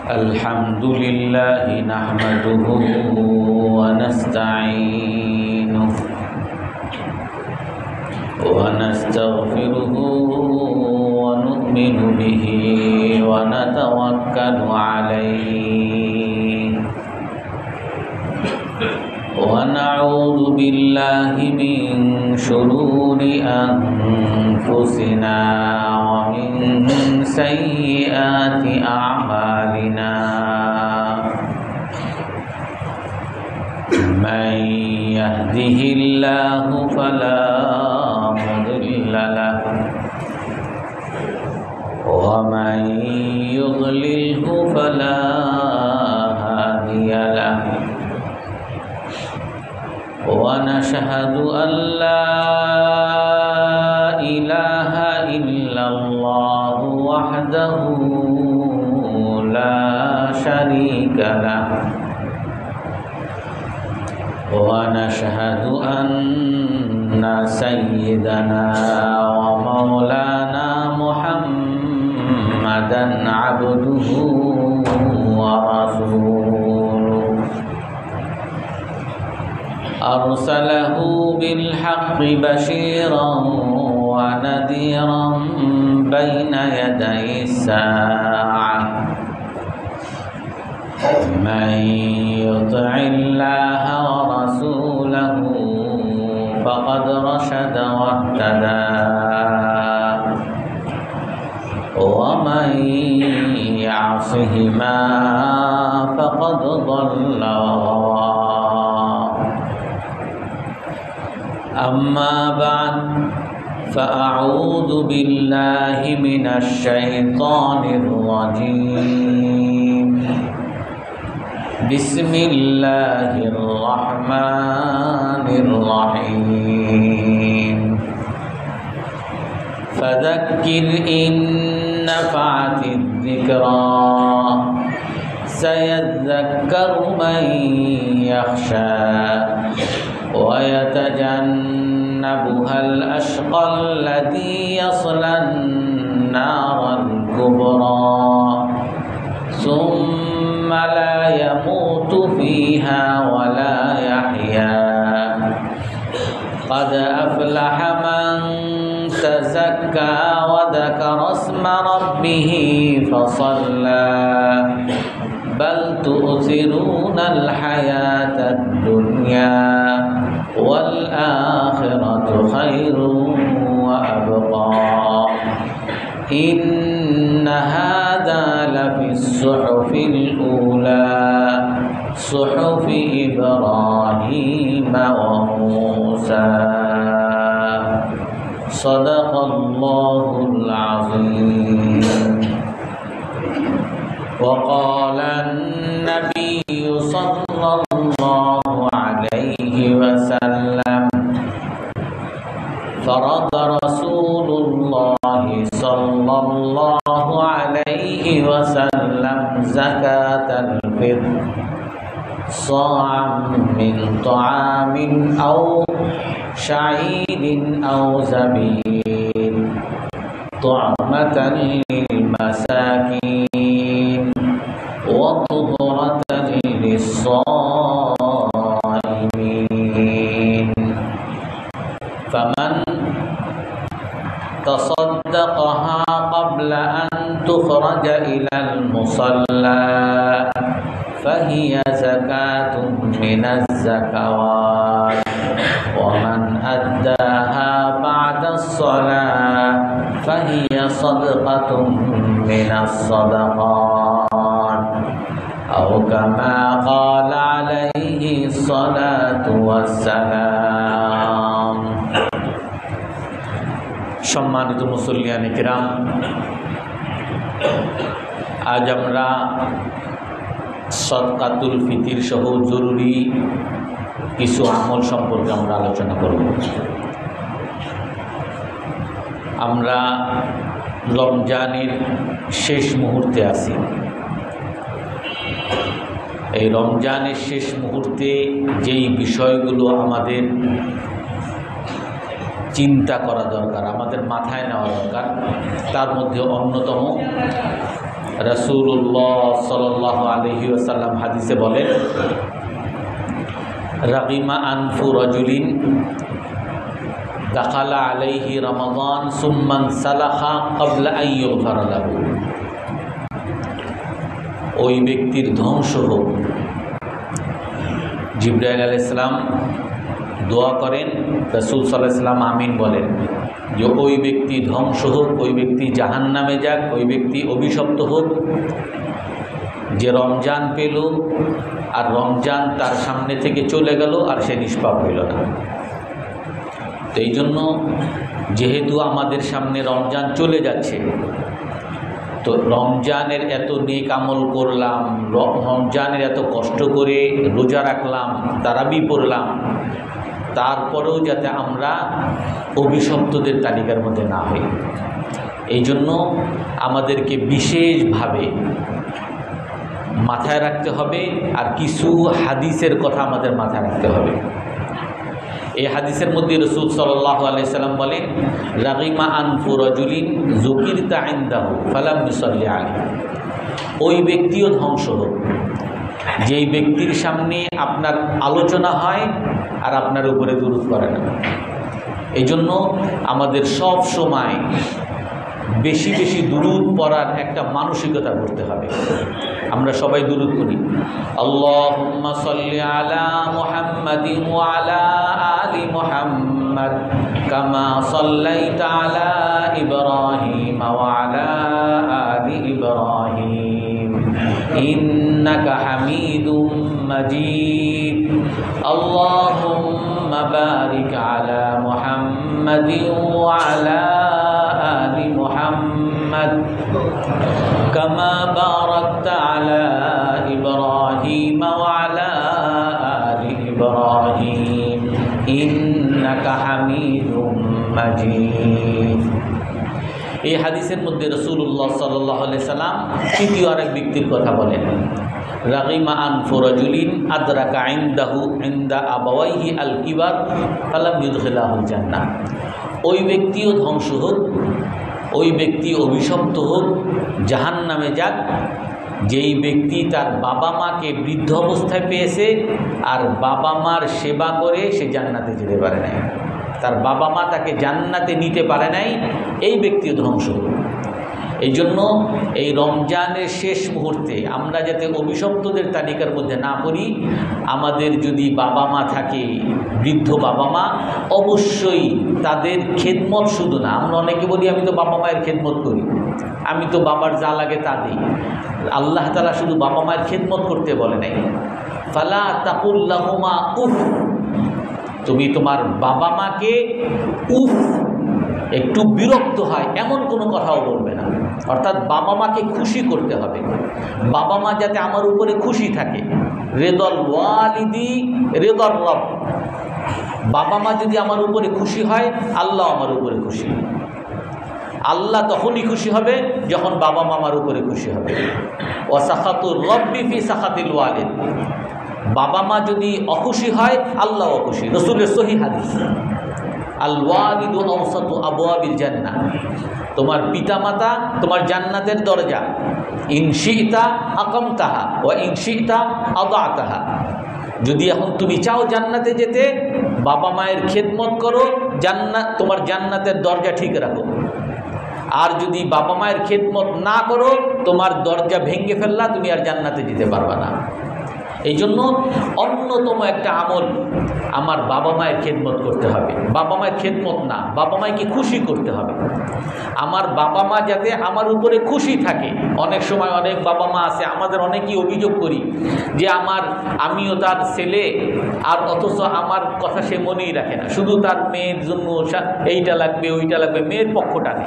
Alhamdulillah nahmaduhu wa nasta'inuhu wa nastaghfiruhu wa nu'minu bihi wa natawakkalu alayhi wa na'udzu billahi min shururi anfusina wa min sayyiati a'malina man yahdihillahu fala mudilla lahu wa man yudlilhu fala hadiya lahu wa nashhadu an la ilaha illallah wahdahu la syarika lahu wa nashhadu anna sayyidana wa maulana Muhammadan abduhu wa rasuluh arsalahu bil haqqi bashiran wa nadhiran baina yaday as-sa'ah man yuti'illaha wa rasulahu faqad rashada wa ihtada wa man ya'sihima faqad dhalla wa ghawa amma ba'd fa'a'udzu billahi minasy syaithanir rajim bismillahirrahmanirrahim fadzakkir in nafa'atidh dzikra sayadzakkaru man yakhsha wa yatajannabuha al-ashqa alladhi yasla an-nara al-kubra thumma la yamutu fiha wa la yahya qad aflaha man tazakka wa dhakara isma rabbih fasalla bal tu'thiruna al-hayata ad-dunya wal akhiratu khairun wa abqa inna hadha lafi as-suhufil ula suhufi Ibrahim wa Musa sadaqallahul azim wa qala an-nabiyyu sallallahu alaihi wasallam farada Rasulullah sallallahu alaihi wasallam zakatal fitr sa'am min ta'amin aw sha'irin aw zabin tu'matan lil masakin wa tuhuratan lis-sha'imin faman tasaddaqaha qabla an tukhraja ila al-musalla fahiya zakatun minaz zakawat wa man addaha ba'da as-salah fahiya sadaqatun minas sadaqat aw kama qala alaihi salatu wassalam সম্মানিত মুসল্লিয়ানে কিরাম আজ আমরা সদকাতুল ফিতির সহ জরুরি কিছু আমল সম্পর্কে আমরা আলোচনা করব। আমরা রমজানের শেষ মুহূর্তে আছি। এই রমজানের শেষ মুহূর্তে যেই বিষয়গুলো আমাদের চিন্তা করা দরকার, আমাদের মাথায় নেওয়া দরকার, তার মধ্যে অন্যতম রাসূলুল্লাহ সাল্লাল্লাহু আলাইহি ওয়াসাল্লাম হাদিসে বলেন, রাগিমা আনফু রাজুলিন দাখালা আলাইহি রমাদান সুম্মান সালাখা ক্বাবলা আন ইউগফারা লাহু। ওই ব্যক্তির ধ্বংস হোক। জিবরাইল আলাইহিস সালাম দোয়া করেন, রাসূল সাল্লাল্লাহু আলাইহি ওয়াসাল্লাম আমিন বলেন যে ওই ব্যক্তি ধ্বংস হোক, ওই ব্যক্তি জাহান্নামে যাক, ওই ব্যক্তি অভিশপ্ত হোক যে রমজান পেল আর রমজান তার সামনে থেকে চলে গেল আর সে নিষ্পাপ হইল না। তো এই জন্য যেহেতু আমাদের সামনে রমজান চলে যাচ্ছে, তো রমজানের এত নেক আমল করলাম, রমজানের এত কষ্ট করে রোজা রাখলাম, তারাবি পড়লাম, তারপরেও যাতে আমরা অভিশপ্তদের তালিকার মধ্যে না হই, এই জন্য আমাদেরকে বিশেষভাবে মাথায় রাখতে হবে। আর কিছু হাদিসের কথা আমাদের মাথায় রাখতে হবে। এই হাদিসের মধ্যে রাসূল সাল্লাল্লাহু আলাইহি সাল্লাম বলেন, রাগিমা আনফু রাজুলিন যুকিরতা ইনদাহু ফালাম ইউসাল্লি আলাইহি। ওই ব্যক্তিও ধ্বংস হোক যেই ব্যক্তির সামনে আপনার আলোচনা হয় আর আপনার উপরে দুরূদ করে না। এই জন্য আমাদের সব সময় বেশি বেশি দুরূদ পড়ার একটা মানসিকতা করতে হবে। আমরা সবাই দুরূদ করি, আল্লাহুম্মা সাল্লি আলা মুহাম্মাদিন ওয়া আলা আলি মুহাম্মাদ কামা সাল্লাইতা আলা ইব্রাহিম ওয়া আলা আলি ইব্রাহিম ইন্নাকা হামিদুম মাজিদ। আল্লাহুম্মা বারিক আলা মুহাম্মাদিন ওয়া আলা আলি মুহাম্মাদ কামা বারাকতা আলা ইব্রাহিম ওয়া আলা আলি ইব্রাহিম ইন্নাকা হামিদুম মাজিদ। এই হাদিসের মধ্যে রাসূলুল্লাহ সাল্লাল্লাহু আলাইহি সাল্লাম তৃতীয় আরেক ব্যক্তির কথা বলেন, রাগিমা আনফু রাজুলিন আদরাকা ইনদাহু ইনদা আবাওয়াইহি আল কিবার ফালাম ইউদখিলাহুল জান্নাহ। ওই ব্যক্তিও ধ্বংস হোক, ওই ব্যক্তি অভিশপ্ত হোক, জাহান্নামে যাক যেই ব্যক্তি তার বাবা মাকে বৃদ্ধ অবস্থায় পেয়েছে আর বাবা মার সেবা করে সে জান্নাতে যেতে পারে নাই, তার বাবা মা তাকে জান্নাতে নিতে পারে নাই, এই ব্যক্তিও ধ্বংস হোক। এই জন্য এই রমজানের শেষ মুহূর্তে আমরা যাতে অভিশপ্তদের তালিকার মধ্যে না পড়ি, আমাদের যদি বাবা মা থাকে, বৃদ্ধ বাবা মা, অবশ্যই তাদের খেদমত শুধু না, আমরা অনেকে বলি আমি তো বাবা মায়ের খেদমত করি, আমি তো বাবার যা লাগে তা দিই। আল্লাহ তাআলা শুধু বাবা মায়ের খেদমত করতে বলে নাই, ফালা তাকুল লাহুমা উফ, তুমি তোমার বাবা মাকে উফ একটু বিরক্ত হয় এমন কোনো কথাও বলবে না। অর্থাৎ বাবা মাকে খুশি করতে হবে, বাবা মা যাতে আমার উপরে খুশি থাকে। রেদল ওয়ালিদি রেদল রব, বাবা মা যদি আমার উপরে খুশি হয় আল্লাহ আমার উপরে খুশি। আল্লাহ তখনই খুশি হবে যখন বাবা মা আমার উপরে খুশি হবে। ওয়া সাখাতুর রব্বি ফি সাখাতিল ওয়ালিদ, বাবা মা যদি অখুশি হয় আল্লাহ অখুশি। রাসূলের সহিহ হাদিস, আল ওয়ালিদু আওসাতু আবওয়াবিল জান্নাহ, তোমার পিতামাতা তোমার জান্নাতের দরজা। ইন শি'তা আকামতাহা ওয়া ইন শি'তা আদাতাহা, যদি এখন তুমি চাও জান্নাতে যেতে, বাবা মায়ের খেদমত করো, জান্নাত তোমার জান্নাতের দরজা ঠিক রাখো। আর যদি বাবা মায়ের খেদমত না করো, তোমার দরজা ভেঙে ফেললা, তুমি আর জান্নাতে যেতে পারবা না। এই জন্য অন্যতম একটা আমল আমার বাবা মায়ের খেদমত করতে হবে। বাবা মায়ের খেদমত না, বাবা মাকে খুশি করতে হবে। আমার বাবা মা যাতে আমার উপরে খুশি থাকে। অনেক সময় অনেক বাবা মা আছে, আমাদের অনেকেই অভিযোগ করি যে আমিও তার ছেলে, আর অথচ আমার কথা সে মনেই রাখে না, শুধু তার মেয়ের জন্য এইটা লাগবে ওইটা লাগবে, মেয়ের পক্ষ টানে,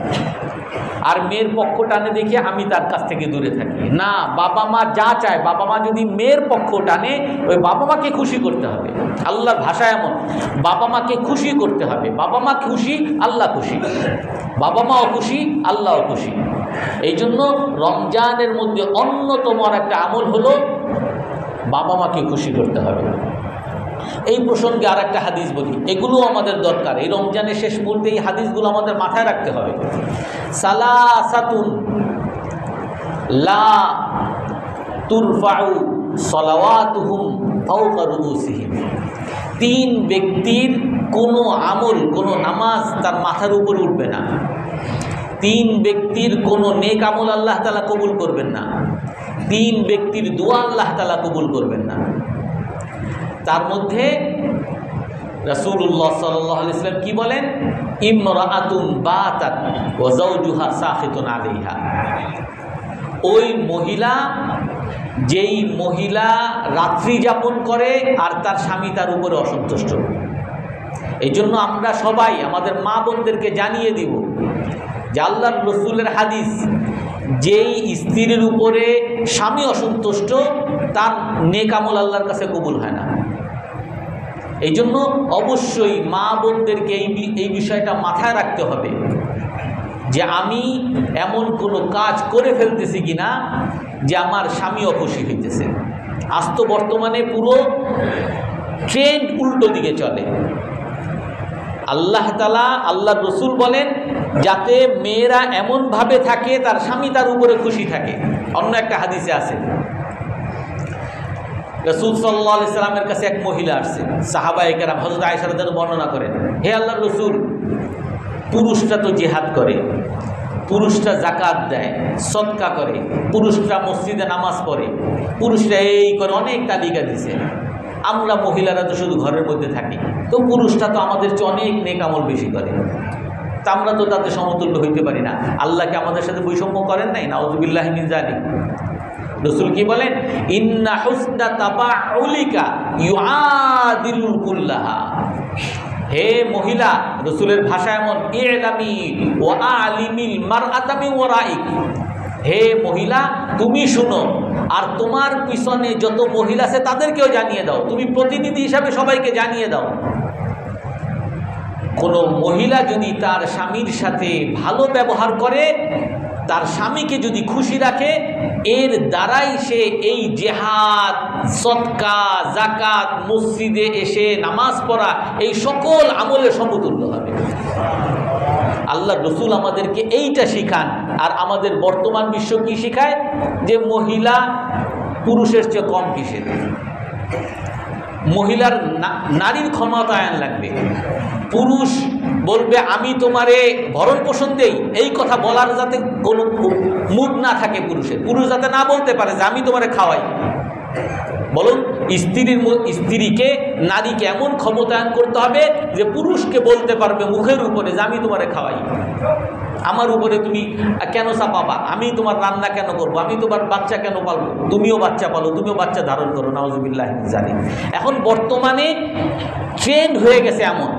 আর মেয়ের পক্ষ টানে দেখে আমি তার কাছ থেকে দূরে থাকি। না, বাবা মা যা চায়, বাবা মা যদি মেয়ের পক্ষ টানে, ওই বাবা মাকে খুশি করতে হবে। আল্লাহর ভাষা এমন, বাবা মাকে খুশি করতে হবে। বাবা মা খুশি, আল্লাহ খুশি। বাবা মাও খুশি, আল্লাহও খুশি। এই জন্য রমজানের মধ্যে অন্যতম একটা আমল হলো বাবা মাকে খুশি করতে হবে। এই প্রসঙ্গে আর একটা হাদিস বলি, এগুলো আমাদের দরকার। এই রমজানের শেষ মুহূর্তে এই হাদিসগুলো আমাদের মাথায় রাখতে হবে। সালাসাতুন লা তুরফাউ সালাওয়াতুহুম ফাওকা রুউসিহিম, 3 ব্যক্তির কোনো আমল, কোনো নামাজ তার মাথার উপর উঠবে না। 3 ব্যক্তির কোনো নেক আমল আল্লাহ তাআলা কবুল করবেন না। 3 ব্যক্তির দোয়া আল্লাহ তাআলা কবুল করবেন না। তার মধ্যে রাসূলুল্লাহ সাল্লাল্লাহু আলাইহি ওয়াসাল্লাম কি বলেন? ইমরাআতুন বাতাত ওয়া যাওজুহা সাখিতুন আলাইহা, ওই মহিলা, যেই মহিলা রাত্রি যাপন করে আর তার স্বামী তার উপরে অসন্তুষ্ট। এই জন্য আমরা সবাই আমাদের মা বোনদেরকে জানিয়ে দিব যে আল্লাহর রাসূলের হাদিস, যেই স্ত্রীর উপরে স্বামী অসন্তুষ্ট তার নেক আমল আল্লাহর কাছে কবুল হয় না। এই জন্য অবশ্যই মা বোনদেরকে এই বিষয়টা মাথায় রাখতে হবে যে আমি এমন কোনো কাজ করে ফেলতেছি কিনা যে আমার স্বামী অখুশি হইতেছে। আজ তো বর্তমানে পুরো ট্রেন্ড উল্টো দিকে চলে। আল্লাহ তাআলা, আল্লাহর রাসূল বলেন যাতে মেয়েরা এমনভাবে থাকে তার স্বামী তার উপরে খুশি থাকে। অন্য একটা হাদিসে আছে, রাসূল সাল্লাল্লাহু আলাইহি সাল্লামের কাছে এক মহিলা আসছে, সাহাবায়ে কেরাম হযরত আয়েশা রাদিয়াল্লাহু বর্ণনা করেন, হে আল্লাহর রাসূল, পুরুষরা তো জিহাদ করে, পুরুষরা যাকাত দেয়, সদকা করে, পুরুষরা মসজিদে নামাজ পড়ে, পুরুষরা এই করে, অনেক তালিকা দিছে। আমরা মহিলারা তো শুধু ঘরের মধ্যে থাকি, তো পুরুষটা তো আমাদের চেয়ে অনেক নেক আমল বেশি করে, তা আমরা তো তাতে সমতুল্য হইতে পারি না। আল্লাহকে আমাদের সাথে বৈষম্য করেন নাই? নাউযুবিল্লাহি মিন যালিক। রাসূল কি বলেন? ইন্না হুসনা তাবাউলিকা ইউআদিলুল কুল্লাহা, হে মহিলা, রাসূলের ভাষা এমন, ইলামি ওয়া আলিমিল মারআতা মিন ওয়ারাইক, হে মহিলা তুমি শুনো আর তোমার পিছনে যত মহিলা আছে তাদেরকেও জানিয়ে দাও, তুমি প্রতিনিধি হিসাবে সবাইকে জানিয়ে দাও। কোনো মহিলা যদি তার স্বামীর সাথে ভালো ব্যবহার করে, তার স্বামীকে যদি খুশি রাখে, এর দ্বারাই সে এই জিহাদ, সদকা, যাকাত, মসজিদে এসে নামাজ পড়া, এই সকল আমলের সমতুল্য হবে। আল্লাহর রাসূল আমাদেরকে এইটা শিখান। আর আমাদের বর্তমান বিশ্ব কি শিখায়? যে মহিলা পুরুষের চেয়ে কম কিসের। মহিলার নারীর ক্ষমতায়ন লাগবে। পুরুষ বলবে আমি তোমারে ভরণ পোষণ দেই, এই কথা বলার যাতে কোনো মুড না থাকে পুরুষের, পুরুষ যাতে না বলতে পারে যে আমি তোমারে খাওয়াই। বলুন, স্ত্রীকে, নারীকে এমন ক্ষমতায়ন করতে হবে যে পুরুষকে বলতে পারবে মুখের উপরে যে আমি তোমারে খাওয়াই, আমার উপরে তুমি কেন চাপাবা, আমি তোমার রান্না কেন করবো, আমি তোমার বাচ্চা কেন পালবো, তুমিও বাচ্চা পালো, তুমিও বাচ্চা ধারণ করো। নাউযুবিল্লাহি মিন যালিক। এখন বর্তমানে ট্রেন্ড হয়ে গেছে এমন।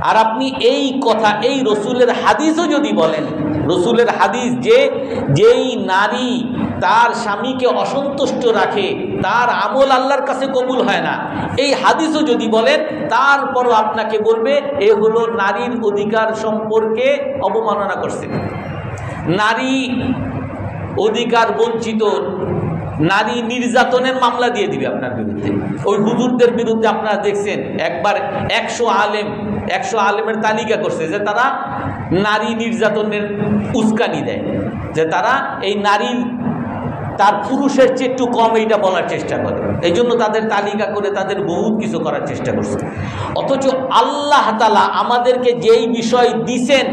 আর আপনি এই কথা, এই রসুলের হাদিসও যদি বলেন, রসুলের হাদিস যে যেই নারী তার স্বামীকে অসন্তুষ্ট রাখে তার আমল আল্লাহর কাছে কবুল হয় না, এই হাদিসও যদি বলেন, তারপরও আপনাকে বলবে এ হলো নারীর অধিকার সম্পর্কে অবমাননা করছে, নারী অধিকার বঞ্চিত, নারী নির্যাতনের মামলা দিয়ে দিবে আপনার বিরুদ্ধে। ওই হুজুরদের বিরুদ্ধে আপনারা দেখছেন একবার 100 আলেমের তালিকা করছে যে তারা নারী নির্যাতনের উস্কানি দেয়, যে তারা এই নারীর তার পুরুষের চেয়ে একটু কম এইটা বলার চেষ্টা করে। এই জন্য তাদের তালিকা করে তাদের বহুত কিছু করার চেষ্টা করছে। অথচ আল্লাহ তাআলা আমাদেরকে যেই বিষয় দিছেন,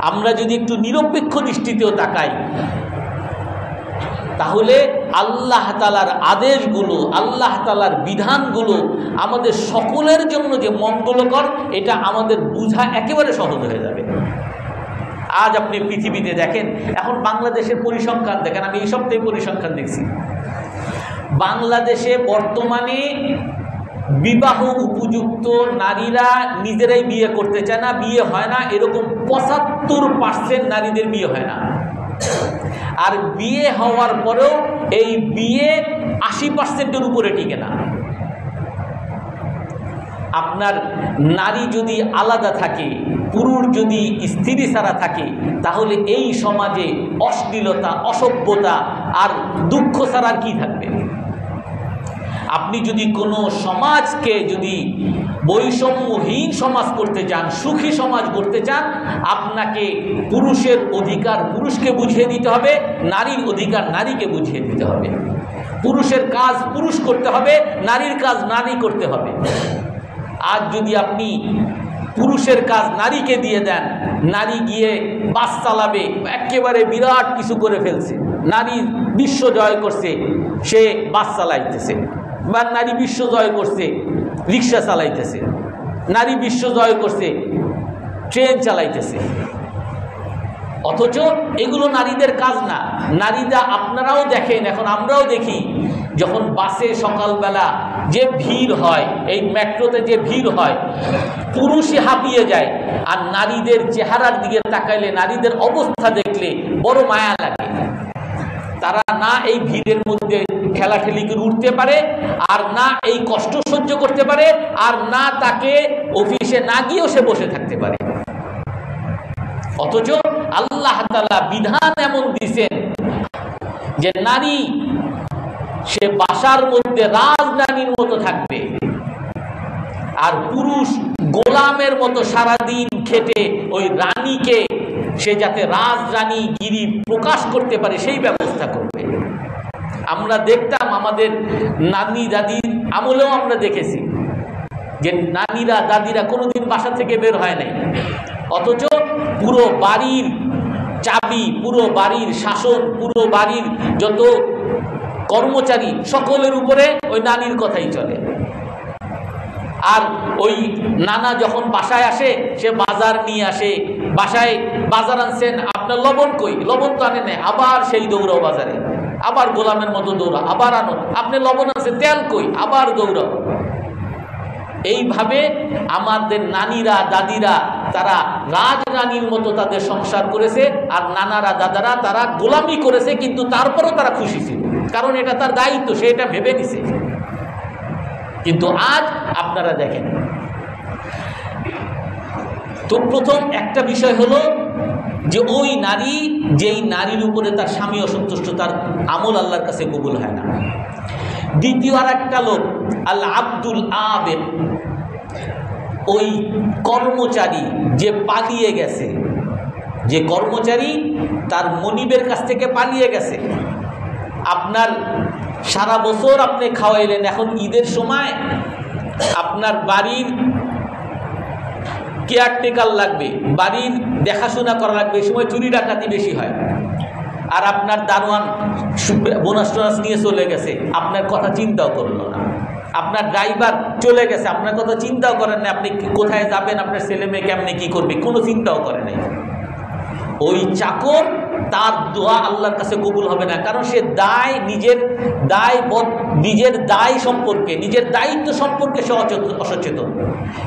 আমরা যদি একটু নিরপেক্ষ দৃষ্টিতেও তাকাই, তাহলে আল্লাহ তাআলার আদেশগুলো, আল্লাহ তাআলার বিধানগুলো আমাদের সকলের জন্য যে মঙ্গলকর, এটা আমাদের বোঝা একেবারে সহজ হয়ে যাবে। আজ আপনি পৃথিবীতে দেখেন, এখন বাংলাদেশের পরিসংখ্যান দেখেন, আমি এই সপ্তাহে পরিসংখ্যান দেখছি, বাংলাদেশে বর্তমানে বিবাহ উপযুক্ত নারীরা নিজেরাই বিয়ে করতে চায় না, বিয়ে হয় না, এরকম ৭৫% নারীদের বিয়ে হয় না। আর বিয়ে হওয়ার পরেও এই বিয়ে ৮০%-এর উপরে টিকে না। আপনার নারী যদি আলাদা থাকে, পুরুষ যদি স্ত্রী ছাড়া থাকে, তাহলে এই সমাজে অশ্লীলতা, অসভ্যতা আর দুঃখ ছাড়া আর কি থাকবে? আপনি যদি কোনো সমাজকে যদি বৈষম্যহীন সমাজ করতে চান, সুখী সমাজ করতে চান, আপনাকে পুরুষের অধিকার পুরুষকে বুঝিয়ে দিতে হবে, নারীর অধিকার নারীকে বুঝিয়ে দিতে হবে। পুরুষের কাজ পুরুষ করতে হবে, নারীর কাজ নারী করতে হবে। আজ যদি আপনি পুরুষের কাজ নারীকে দিয়ে দেন, নারী গিয়ে বাস চালাবে, একেবারে বিরাট কিছু করে ফেলছে, নারী বিশ্ব জয় করছে, সে বাস চালাইতেছে, বা নারী বিশ্ব জয় করছে রিক্সা চালাইতেছে, নারী বিশ্ব জয় করছে ট্রেন চালাইতেছে। অথচ এগুলো নারীদের কাজ না। নারীরা, আপনারাও দেখেন, এখন আমরাও দেখি, যখন বাসে সকালবেলা যে ভিড় হয়, এই মেট্রোতে যে ভিড় হয়, পুরুষই হাঁপিয়ে যায়, আর নারীদের চেহারার দিকে তাকাইলে, নারীদের অবস্থা দেখলে বড় মায়া লাগে। তারা না এই ভিড়ের মধ্যে ঠেলাঠেলি করে উঠতে পারে, আর না এই কষ্ট সহ্য করতে পারে, আর না তাকে অফিসে না গিয়েও সে বসে থাকতে পারে। অথচ আল্লাহ তাআলা বিধান এমন দিয়েছেন যে নারী সে বাসার মধ্যে রাজরানীর মতো থাকবে, আর পুরুষ গোলামের মতো সারাদিন খেটে ওই রানীকে সে যাতে রাজরানী গিরি প্রকাশ করতে পারে সেই ব্যবস্থা করবে। আমরা দেখতাম আমাদের নানি দাদির আমলেও আমরা দেখেছি যে নানিরা দাদিরা কোনোদিন বাসা থেকে বের হয় নাই, অথচ পুরো বাড়ির চাবি, পুরো বাড়ির শাসন, পুরো বাড়ির যত কর্মচারী সকলের উপরে ওই নানির কথাই চলে। আর ওই নানা যখন বাসায় আসে, সে বাজার নিয়ে আসে, বাসায় বাজার আনছেন, আপনার লবণ কই, লবণ তো আনে নেই, আবার সেই দৌড়াও বাজারে, আবার গোলামের মতো দৌড়াও, আবার আনো, আপনি লবণ আছে, তেল কই, আবার দৌড়াও। এইভাবে আমাদের নানিরা দাদিরা তারা রাজরানীর মতো তাদের সংসার করেছে, আর নানারা দাদারা তারা গোলামি করেছে, কিন্তু তারপরও তারা খুশি ছিল, কারণ এটা তার দায়িত্ব, সে এটা ভেবে নিছে। কিন্তু আজ আপনারা দেখেন, তো প্রথম একটা বিষয় হলো যে ওই নারী, যেই নারীর উপরে তার স্বামী অসন্তুষ্ট, তার আমল আল্লাহর কাছে কবুল হয় না। দ্বিতীয় আর একটা লোক, আল আব্দুল আবেদ, ওই কর্মচারী যে পালিয়ে গেছে, যে কর্মচারী তার মনিবের কাছ থেকে পালিয়ে গেছে, আপনার সারা বছর আপনি খাওয়াইলেন, এখন ঈদের সময় আপনার বাড়ির কেয়ারটেকার লাগবে, বাড়ির দেখাশোনা করা লাগবে, এই সময় চুরি ডাকাতি বেশি হয়, আর আপনার দারোয়ান বোনাস টোনাস নিয়ে চলে গেছে, আপনার কথা চিন্তাও করলো না। আপনার ড্রাইভার চলে গেছে, আপনার কথা চিন্তাও করেন না, আপনি কোথায় যাবেন, আপনার ছেলে মেয়ে কেমনে কি করবে, কোনো চিন্তাও করে নাই। ওই চাকর, তার দোয়া আল্লাহর কাছে কবুল হবে না, কারণ সে নিজের দায় সম্পর্কে, নিজের দায়িত্ব সম্পর্কে সে অসচেতন।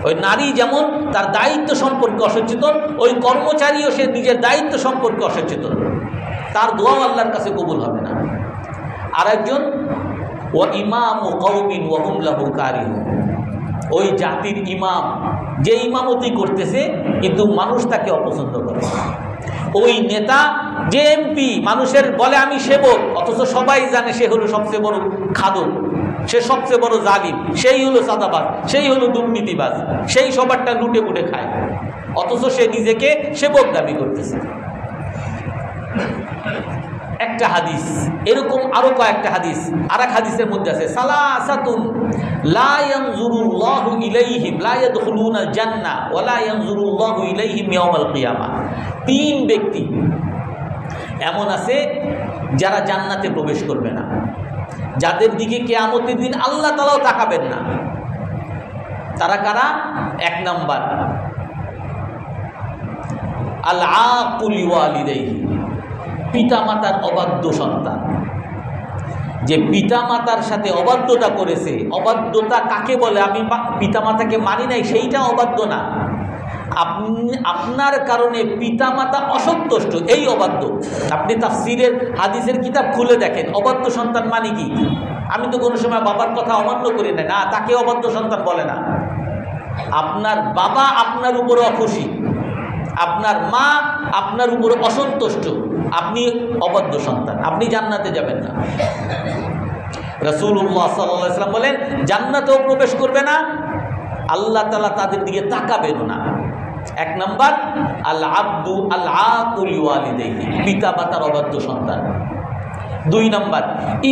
ওই নারী যেমন তার দায়িত্ব সম্পর্কে অসচেতন, ওই কর্মচারীও সে নিজের দায়িত্ব সম্পর্কে অসচেতন, তার দোয়াও আল্লাহর কাছে কবুল হবে না। আর একজন ও ইমাম ও কওমিন ওয়া হুম লাহু কারিহুন, ওই জাতির ইমাম, যে ইমামতি করতেছে কিন্তু মানুষ তাকে অপছন্দ করে। ওই নেতা, যে এমপি, মানুষের বলে আমি সেবক, অথচ সবাই জানে সে হলো সবচেয়ে বড় খাদক, সে সবচেয়ে বড় জালিম, সেই হলো সাদাবাজ, সেই হলো দুর্নীতিবাজ, সেই সবারটা লুটে পুটে খায়, অথচ সে নিজেকে সেবক দাবি করতেছে। একটা হাদিস, এরকম আরো কয়েকটা হাদিস, আর এক হাদিসের মধ্যে আছে, সালাসাতুন লা ইয়ানজুরুল্লাহু ইলাইহিম লা ইয়াদখুলুনাল জান্নাহ ওয়া লা ইয়ানজুরুল্লাহু ইলাইহিম ইয়াওমাল কিয়ামাহ। তিন ব্যক্তি এমন আছে যারা জান্নাতে প্রবেশ করবে না, যাদের দিকে কিয়ামতের দিন আল্লাহ তাআলাও তাকাবেন না। তারা কারা? এক নাম্বার, আল আকুল ওয়ালিদাইহি, পিতামাতার অবাধ্য সন্তান। যে পিতামাতার সাথে অবাধ্যতা করেছে, অবাধ্যতা কাকে বলে? আমি পিতামাতাকে মানি নাই, সেইটা অবাধ্য না। আপনার কারণে পিতামাতা অসন্তুষ্ট, এই অবাধ্য। আপনি তাফসীরের হাদিসের কিতাব খুলে দেখেন, অবাধ্য সন্তান মানে কি? আমি তো কোনো সময় বাবার কথা অমান্য করি না, না, তাকে অবাধ্য সন্তান বলে না। আপনার বাবা আপনার উপরে অখুশি, আপনার মা আপনার উপরে অসন্তুষ্ট, আপনি অবাধ্য সন্তান, আপনি জান্নাতে যাবেন না। রাসূলুল্লাহ সাল্লাল্লাহু আলাইহি ওয়াসাল্লাম বলেন জান্নাতেও প্রবেশ করবে না, আল্লাহ তাআলা তাদের দিকে তাকাবেন না। এক নাম্বার আল আব্দু আল আকুল ওয়ালিদাইহি, পিতা মাতার অবাধ্য সন্তান। দুই নাম্বার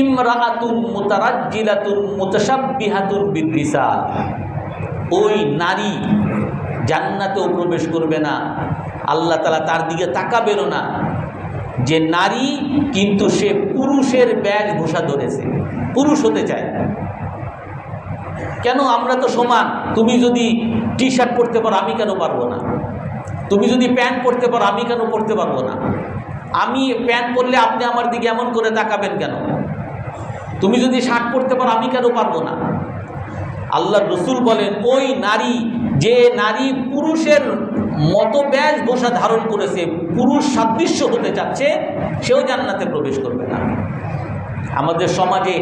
ইমরাআতুন মুতারাজ্জিলাতুন মুতাশাব্বিহাতুন বির-রিসাল, ওই নারী জান্নাতেও প্রবেশ করবে না, আল্লাহ তাআলা তার দিকে তাকাবেন না, যে নারী কিন্তু সে পুরুষের বেশভূষা ধরেছে, পুরুষ হতে চায়। কেন? আমরা তো সমান। তুমি যদি টি শার্ট পরতে পারো, আমি কেন পারবো না? তুমি যদি প্যান্ট পরতে পারো, আমি কেন পরতে পারবো না? আমি প্যান্ট পরলে আপনি আমার দিকে এমন করে তাকাবেন কেন? তুমি যদি শার্ট পরতে পারো, আমি কেন পারবো না? আল্লাহর রাসূল বলেন ওই নারী, যে নারী পুরুষের মতো বেশভূষা ধারণ করেছে, পুরুষ সাদৃশ্য হতে চাচ্ছে, সেও জান্নাতে প্রবেশ করবে না। আমাদের সমাজে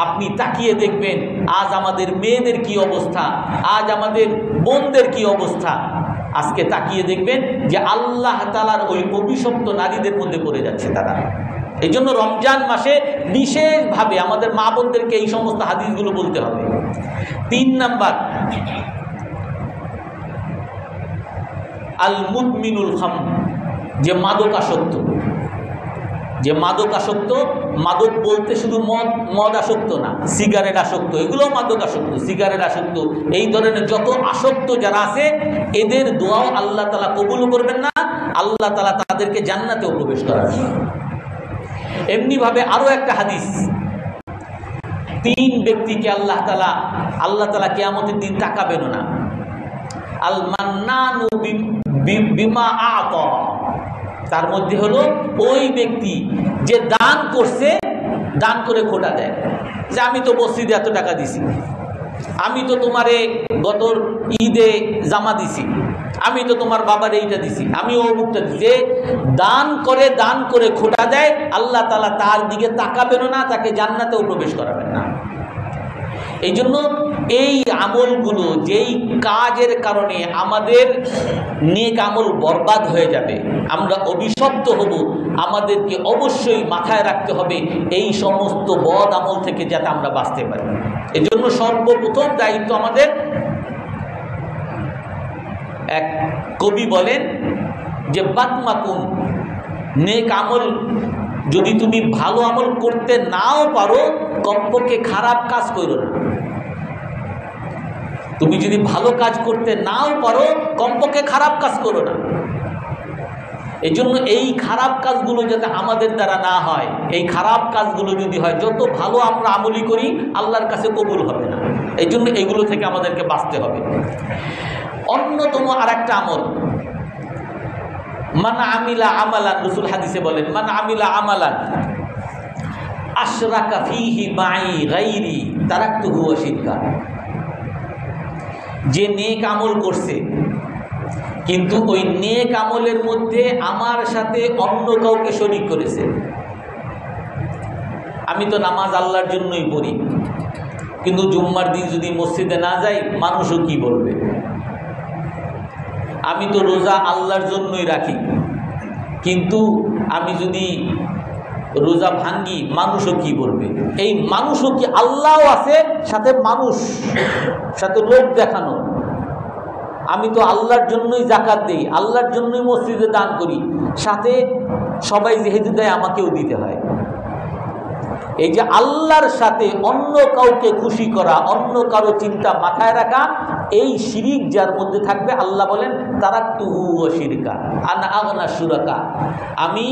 আপনি তাকিয়ে দেখবেন আজ আমাদের মেয়েদের কি অবস্থা, আজ আমাদের বোনদের কি অবস্থা। আজকে তাকিয়ে দেখবেন যে আল্লাহ তাআলার ওই অভিশপ্ত নারীদের মধ্যে পড়ে যাচ্ছে তারা। এই জন্য রমজান মাসে বিশেষভাবে আমাদের মা বোনদেরকে এই সমস্ত হাদিসগুলো বলতে হবে। 3 নাম্বার আল মুদমিনুল খামর, যে মাদকাসক্ত, যে মাদকাসক্ত। মাদক বলতে শুধু মদ আসক্ত না, সিগারেট আসক্ত, এগুলোও মাদক আসক্ত, সিগারেট আসক্ত, এই ধরনের যত আসক্ত যারা আছে এদের দোয়াও আল্লাহ তাআলা কবুল করবেন না, আল্লাহ তাআলা তাদেরকে জান্নাতেও প্রবেশ করাবেন। এমনিভাবে আরো একটা হাদিস, 3 ব্যক্তিকে আল্লাহ তাআলা কিয়ামতের দিন তাকাবেন না। আল মান্নানু বিমা আতা, তার মধ্যে হলো ওই ব্যক্তি যে দান করছে, দান করে খোটা দেয়, যে আমি তো মসজিদে এত টাকা দিছি, আমি তো তোমারে গত ঈদে জামা দিছি, আমি তো তোমার বাবার এইটা দিছি, আমি অমুকটা দিছি। যে দান করে খোটা দেয়, আল্লাহ তাআলা তার দিকে তাকাবেন না, তাকে জান্নাতেও প্রবেশ করাবেন না। এই জন্য এই আমলগুলো, যেই কাজের কারণে আমাদের নেক আমল বরবাদ হয়ে যাবে, আমরা অভিশপ্ত হব, আমাদেরকে অবশ্যই মাথায় রাখতে হবে এই সমস্ত বদ আমল থেকে যাতে আমরা বাঁচতে পারি। এই জন্য সর্বপ্রথম দায়িত্ব আমাদের, এক কবি বলেন যে বাতমাকুন, নেক আমল যদি তুমি ভালো আমল করতে নাও পারো, কমপক্ষে খারাপ কাজ করো না। তুমি যদি ভালো কাজ করতে নাও পারো, কমপক্ষে খারাপ কাজ করো না। এই জন্য এই খারাপ কাজগুলো যাতে আমাদের দ্বারা না হয়, এই খারাপ কাজগুলো যদি হয়, যত ভালো আমরা আমলি করি আল্লাহর কাছে কবুল হবে না। এই জন্য এগুলো থেকে আমাদেরকে বাঁচতে হবে। অন্যতম আর একটা আমল, মান আমিলা আমালান, রাসূল হাদিসে বলেন মান আমিলা আমালান আশরাকা ফীহি মাই গায়রি তারাকতুহু ওয়া শিরকা, যে নেক আমল করছে কিন্তু ওই নেক আমলের মধ্যে আমার সাথে অন্য কাউকে শরীক করেছে। আমি তো নামাজ আল্লাহর জন্যই পড়ি, কিন্তু জুম্মার দিন যদি মসজিদে না যাই, মানুষও কি বলবে? আমি তো রোজা আল্লাহর জন্যই রাখি, কিন্তু আমি যদি রোজা ভাঙ্গি, মানুষও কি বলবে? এই মানুষও কি, আল্লাহও আছে সাথে মানুষ, সাথে লোক দেখানো। আমি তো আল্লাহর জন্যই যাকাত দেই, আল্লাহর জন্যই মসজিদে দান করি, সাথে সবাই যেহেতু দেয় আমাকেও দিতে হয়। এই যে আল্লাহর সাথে অন্য কাউকে খুশি করা, অন্য কারো চিন্তা মাথায় রাখা, এই শিরিক যার মধ্যে থাকবে, আল্লাহ বলেন তারাকতুহু ওয়া শিরকা আনা আগনা শুরাকা, আমি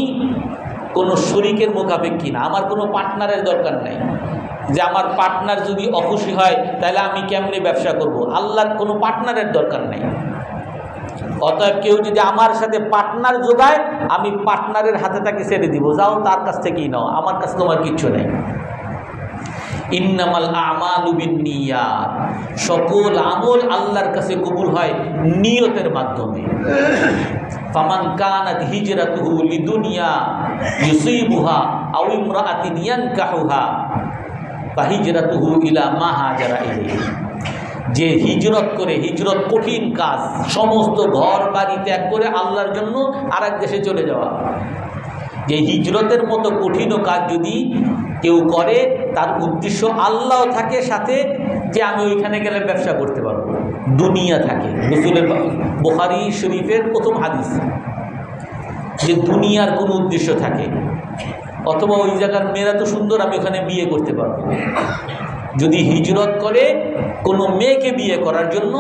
কোনো শরিকের মোকাবেক্ষী না, আমার কোনো পার্টনারের দরকার নাই। যে আমার পার্টনার যদি অখুশি হয় তাহলে আমি কেমনে ব্যবসা করব? আল্লাহর কোনো পার্টনারের দরকার নাই। অতএব কেউ যদি আমার সাথে পার্টনার জোগায়, আমি পার্টনারের হাতে তাকে ছেড়ে দিব, যাও তার কাছ থেকেই নাও, আমার কাছে তোমার কিচ্ছু নেই। ইন্নামাল আমালু বিন্নিয়াত, সকল আমল আল্লাহর কাছে কবুল হয় নিয়তের মাধ্যমে। ফামান কানাত হিজরাতুহু লিদুনিয়া ইউসিবুহা আও ইমরাআতিন ইয়ানকাহুহা ফাহিজরাতুহু ইলা মা হাজারা ইলাইহি, যে হিজরত করে, হিজরত কঠিন কাজ, সমস্ত ঘর বাড়ি ত্যাগ করে আল্লাহর জন্য আরেক দেশে চলে যাওয়া, যে হিজরতের মতো কঠিন কাজ যদি কেউ করে, তার উদ্দেশ্য আল্লাহ থাকে সাথে, যে আমি ওইখানে গেলে ব্যবসা করতে পারবো, দুনিয়া থাকে। রাসূলের বুখারী শরীফের প্রথম হাদিস, যে দুনিয়ার কোনো উদ্দেশ্য থাকে, অথবা ওই জায়গার মেয়েরা তো সুন্দর, আমি ওখানে বিয়ে করতে পারবো। যদি হিজরত করে কোনো মেয়েকে বিয়ে করার জন্য,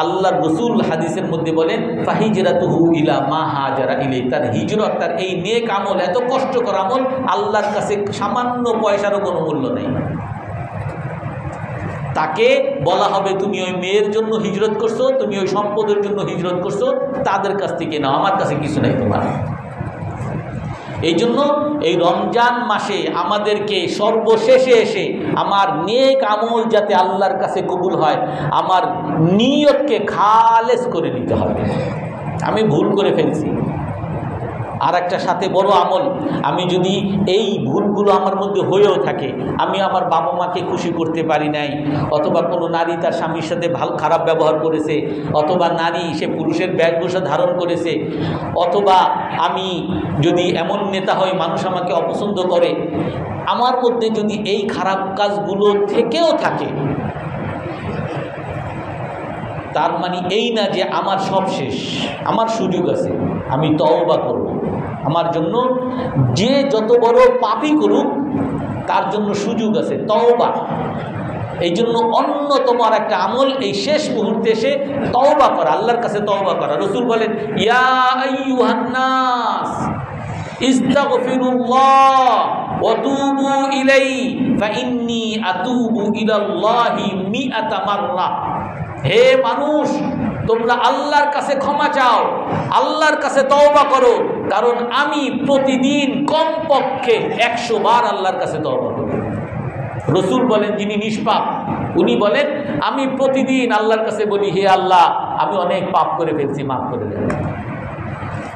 আল্লাহর রাসূল হাদিসের মধ্যে বলেন ফাহিজরাতুহু ইলা মা হাজারা ইলাই, তার হিজরত, তার এই নেক আমল, এত কষ্টকর আমল, আল্লাহর কাছে সামান্য পয়সারও কোনো মূল্য নেই। তাকে বলা হবে তুমি ওই মেয়ের জন্য হিজরত করছো, তুমি ওই সম্পদের জন্য হিজরত করছো, তাদের কাছ থেকে নাও, আমার কাছে কিছু নাই তোমার। এই জন্য এই রমজান মাসে আমাদেরকে সর্বশেষে এসে আমার নেক আমল যাতে আল্লাহর কাছে কবুল হয়, আমার নিয়তকে খালেস করে নিতে হবে। আমি ভুল করে ফেলছি, আর একটা সাথে বড় আমল, আমি যদি এই ভুলগুলো আমার মধ্যে হয়েও থাকে, আমি আমার বাবা মাকে খুশি করতে পারি নাই, অথবা কোনো নারী তার স্বামীর সাথে খারাপ ব্যবহার করেছে, অথবা নারী সে পুরুষের বেশভূষা ধারণ করেছে, অথবা আমি যদি এমন নেতা হই মানুষ আমাকে অপছন্দ করে, আমার মধ্যে যদি এই খারাপ কাজগুলো থেকেও থাকে, তার মানে এই না যে আমার সব শেষ, আমার সুযোগ আছে, আমি তওবা করব। আমার জন্য যে যত বড় পাপই করুক তার জন্য সুযোগ আছে, তওবা। এই জন্য অন্যতম আর একটা আমল এই শেষ মুহূর্তে এসে তওবা করা, আল্লাহর কাছে তওবা করা। রাসূল বলেন ইয়া আইয়ুহান নাস ইস্তাগফিরুল্লাহ ওয়া তুবু ইলাইহি ফাইন্নী আতুবু ইলাল্লাহি মিআতা মাররা। হে মানুষ, তোমরা আল্লাহর কাছে ক্ষমা চাও, আল্লাহর কাছে তওবা করো, কারণ আমি প্রতিদিন কমপক্ষে 100 বার আল্লাহর কাছে তওবা করি। রাসূল বলেন যিনি নিষ্পাপ, উনি বলেন আমি প্রতিদিন আল্লাহর কাছে বলি, হে আল্লাহ আমি অনেক পাপ করে ফেলছি, মাফ করে দেন।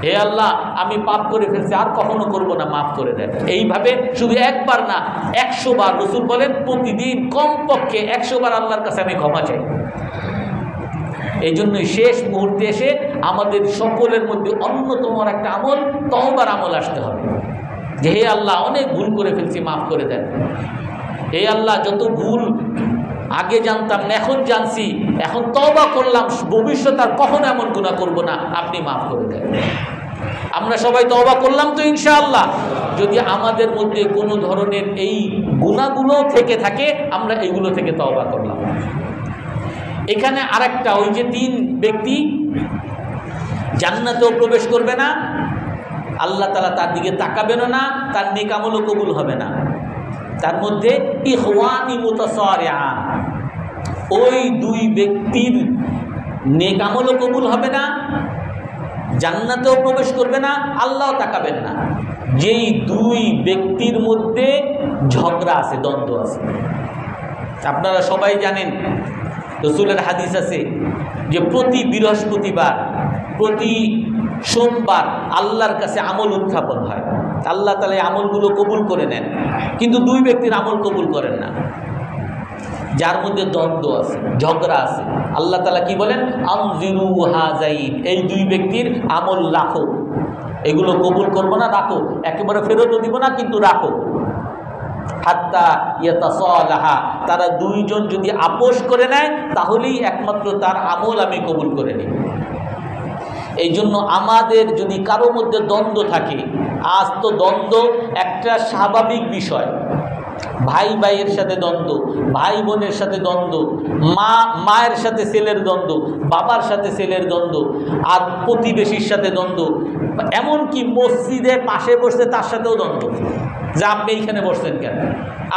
হে আল্লাহ আমি পাপ করে ফেলছি, আর কখনো করব না, মাফ করে দেন। এইভাবে শুধু একবার না, 100 বার। রাসূল বলেন প্রতিদিন কমপক্ষে 100 বার আল্লাহর কাছে আমি ক্ষমা চাই। এই জন্যই শেষ মুহূর্তে এসে আমাদের সকলের মধ্যে অন্যতম একটা আমল, তওবার আমল আসতে হবে, যে হে আল্লাহ অনেক ভুল করে ফেলছি, মাফ করে দেন। হে আল্লাহ যত ভুল আগে জানতাম না, এখন জানছি, এখন তওবা করলাম, ভবিষ্যতে আর কখনো এমন গুনাহ করব না, আপনি মাফ করে দেন। আমরা সবাই তওবা করলাম তো ইনশাআল্লাহ। যদি আমাদের মধ্যে কোনো ধরনের এই গুনাহগুলো থেকে থাকে, আমরা এইগুলো থেকে তওবা করলাম। এখানে আরেকটা, ওই যে 3 ব্যক্তি জান্নাতেও প্রবেশ করবে না, আল্লাহ তাআলা তার দিকে তাকাবেন না, তার নেক আমলও কবুল হবে না। তার মধ্যে ইখওয়ানি মুতাসারিআন, ওই 2 ব্যক্তির নেক আমলও কবুল হবে না, জান্নাতেও প্রবেশ করবে না, আল্লাহও তাকাবেন না। যেই 2 ব্যক্তির মধ্যে ঝগড়া আছে, দ্বন্দ্ব আছে। আপনারা সবাই জানেন, রাসূলের হাদিস আছে যে প্রতি বৃহস্পতিবার, প্রতি সোমবার আল্লাহর কাছে আমল উত্থাপন হয়, আল্লাহ তাআলা এই আমলগুলো কবুল করে নেন, কিন্তু 2 ব্যক্তির আমল কবুল করেন না, যার মধ্যে দ্বন্দ্ব আছে, ঝগড়া আছে। আল্লাহ তাআলা কি বলেন, আনজিরু হাযাইন, এই 2 ব্যক্তির আমল রাখো, এগুলো কবুল করবো না, রাখো, একেবারে ফেরতও দিব না, কিন্তু রাখো। হাত্তা ইয়াতাসালাহা, তারা 2 জন যদি আপোষ করে নেয়, তাহলেই একমাত্র তার আমল আমি কবুল করে নিই। এই জন্য আমাদের যদি কারো মধ্যে দ্বন্দ্ব থাকে, আজ তো দ্বন্দ্ব একটা স্বাভাবিক বিষয়, ভাই ভাইয়ের সাথে দ্বন্দ্ব, ভাই বোনের সাথে দ্বন্দ্ব, মায়ের সাথে ছেলের দ্বন্দ্ব, বাবার সাথে ছেলের দ্বন্দ্ব, আর প্রতিবেশীর সাথে দ্বন্দ্ব, এমনকি মসজিদে পাশে বসতে তার সাথেও দ্বন্দ্ব, যে আপনি এইখানে বসছেন কেন,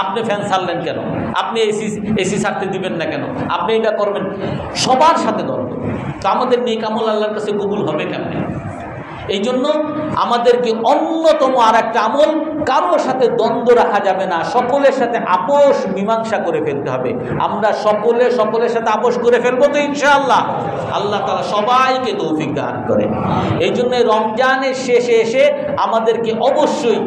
আপনি ফ্যান ছাড়লেন কেন, আপনি এসি ছাড়তে দিবেন না কেন, আপনি এটা করবেন, সবার সাথে দ্বন্দ্ব। তো আমাদের নেক আমল আল্লাহর কাছে কবুল হবে কেমন? এই জন্য আমাদেরকে অন্যতম আর একটা আমল, কারোর সাথে দ্বন্দ্ব রাখা যাবে না, সকলের সাথে আপোষ মীমাংসা করে ফেলতে হবে। আমরা সকলের সাথে আপোষ করে ফেলবো তো ইনশাআল্লাহ। আল্লাহ তাআলা সবাইকে তৌফিক দান করে। এই জন্য রমজানের শেষে এসে আমাদেরকে অবশ্যই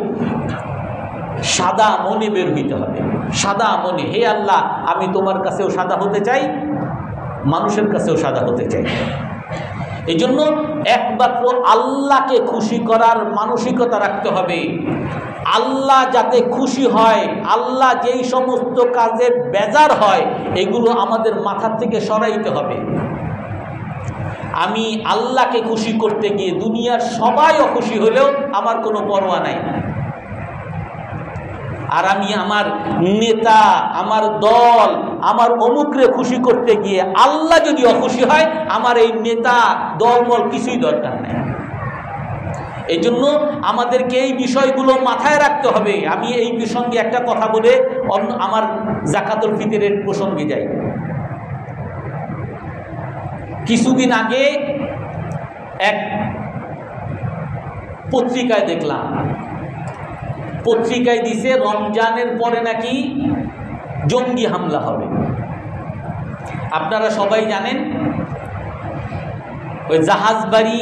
সাদা মনে বের হইতে হবে, সাদা মনে, হে আল্লাহ আমি তোমার কাছেও সাদা হতে চাই, মানুষের কাছেও সাদা হতে চাই। এই জন্য একমাত্র আল্লাহকে খুশি করার মানসিকতা রাখতে হবে। আল্লাহ যাতে খুশি হয়, আল্লাহ যেই সমস্ত কাজে বেজার হয়, এগুলো আমাদের মাথার থেকে সরাইতে হবে। আমি আল্লাহকে খুশি করতে গিয়ে দুনিয়ার সবাই অখুশি হলেও আমার কোনো পরোয়া নাই। আর আমি আমার নেতা, আমার দল, আমার অমুকরে খুশি করতে গিয়ে আল্লাহ যদি অখুশি হয়, আমার এই নেতা দলমল কিছুই দরকার নেই। এই জন্য আমাদেরকে এই বিষয়গুলো মাথায় রাখতে হবে। আমি এই প্রসঙ্গে একটা কথা বলে আমার যাকাতুল ফিতরের প্রসঙ্গে যাই। কিছুদিন আগে এক পত্রিকায় দেখলাম, পত্রিকায় দিছে রমজানের পরে নাকি জঙ্গি হামলা হবে। আপনারা সবাই জানেন ওই জাহাজবাড়ি,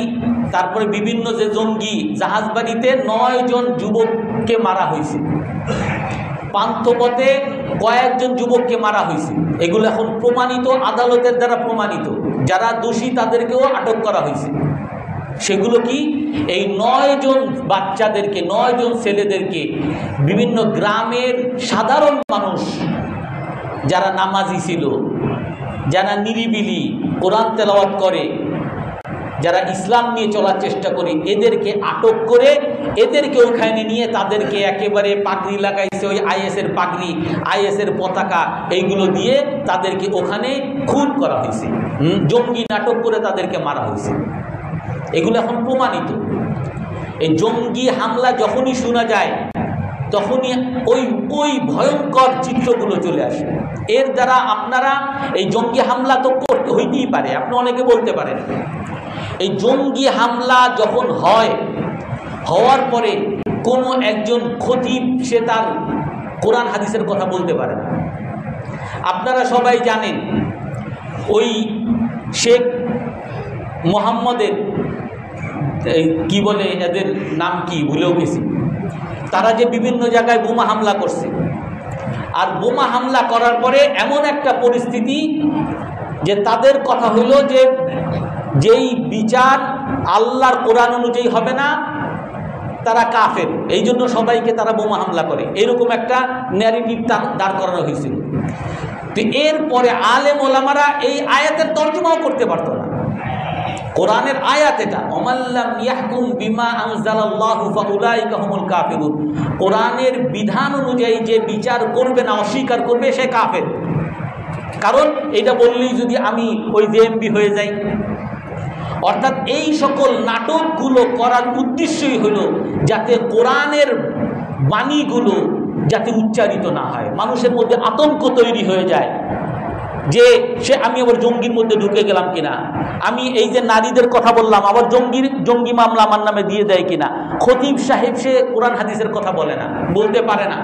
তারপরে বিভিন্ন যে জঙ্গি, জাহাজবাড়িতে 9 জন যুবককে মারা হয়েছে, পান্থপথে কয়েকজন যুবককে মারা হয়েছে। এগুলো এখন প্রমাণিত, আদালতের দ্বারা প্রমাণিত। যারা দোষী তাদেরকেও আটক করা হয়েছে। সেগুলো কি? এই 9 জন বাচ্চাদেরকে, 9 জন ছেলেদেরকে বিভিন্ন গ্রামের সাধারণ মানুষ যারা নামাজি ছিল, যারা নিরিবিলি কোরআন তেলাওয়াত করে, যারা ইসলাম নিয়ে চলার চেষ্টা করে, এদেরকে আটক করে এদেরকে ওখানে নিয়ে তাদেরকে একেবারে পাগড়ি লাগাইছে, ওই আইএসের পাগড়ি, আইএসের পতাকা, এইগুলো দিয়ে তাদেরকে ওখানে খুন করা হয়েছে। জঙ্গি নাটক করে তাদেরকে মারা হয়েছে। এগুলো এখন প্রমাণিত। এই জঙ্গি হামলা যখনই শোনা যায় তখনই ওই ভয়ঙ্কর চিত্রগুলো চলে আসে। এর দ্বারা আপনারা এই জঙ্গি হামলা তো করতে হইতেই পারে, আপনি অনেকে বলতে পারেন। এই জঙ্গি হামলা যখন হয়, হওয়ার পরে কোনো একজন খতিব সে তার কোরআন হাদিসের কথা বলতে পারে না। আপনারা সবাই জানেন ওই শেখ মোহাম্মদের কি বলে, এদের নাম কি ভুলেও গেছি, তারা যে বিভিন্ন জায়গায় বোমা হামলা করছে। আর বোমা হামলা করার পরে এমন একটা পরিস্থিতি যে তাদের কথা হলো যে যেই বিচার আল্লাহর কোরআন অনুযায়ী হবে না, তারা কাফের, এই জন্য সবাইকে তারা বোমা হামলা করে, এরকম একটা ন্যারেটিভ দাঁড় করানো হয়েছিল। তো এরপরে আলেম ওলামারা এই আয়াতের তর্জমাও করতে পারতো না। কোরআনের আয়াত এটা, ওমাল্লাম ইয়াহকুম বিমা আনজালাল্লাহু ফাউলাইকা হুমুল কাফিরুন। কোরআনের বিধান অনুযায়ী যে বিচার করবে না, অস্বীকার করবে, সে কাফের। কারণ এটা বললেই যদি আমি ওই জেএমবি হয়ে যাই। অর্থাৎ এই সকল নাটকগুলো করার উদ্দেশ্যই হলো যাতে কোরআনের বাণীগুলো যাতে উচ্চারিত না হয়, মানুষের মধ্যে আতঙ্ক তৈরি হয়ে যায় যে আমি আবার জঙ্গির মধ্যে ঢুকে গেলাম কিনা, আমি এই যে নারীদের কথা বললাম আবার জঙ্গি মামলা আমার নামে দিয়ে দেয় কিনা। খতিব সাহেব সে কোরআন হাদিসের কথা বলে না, বলতে পারে না।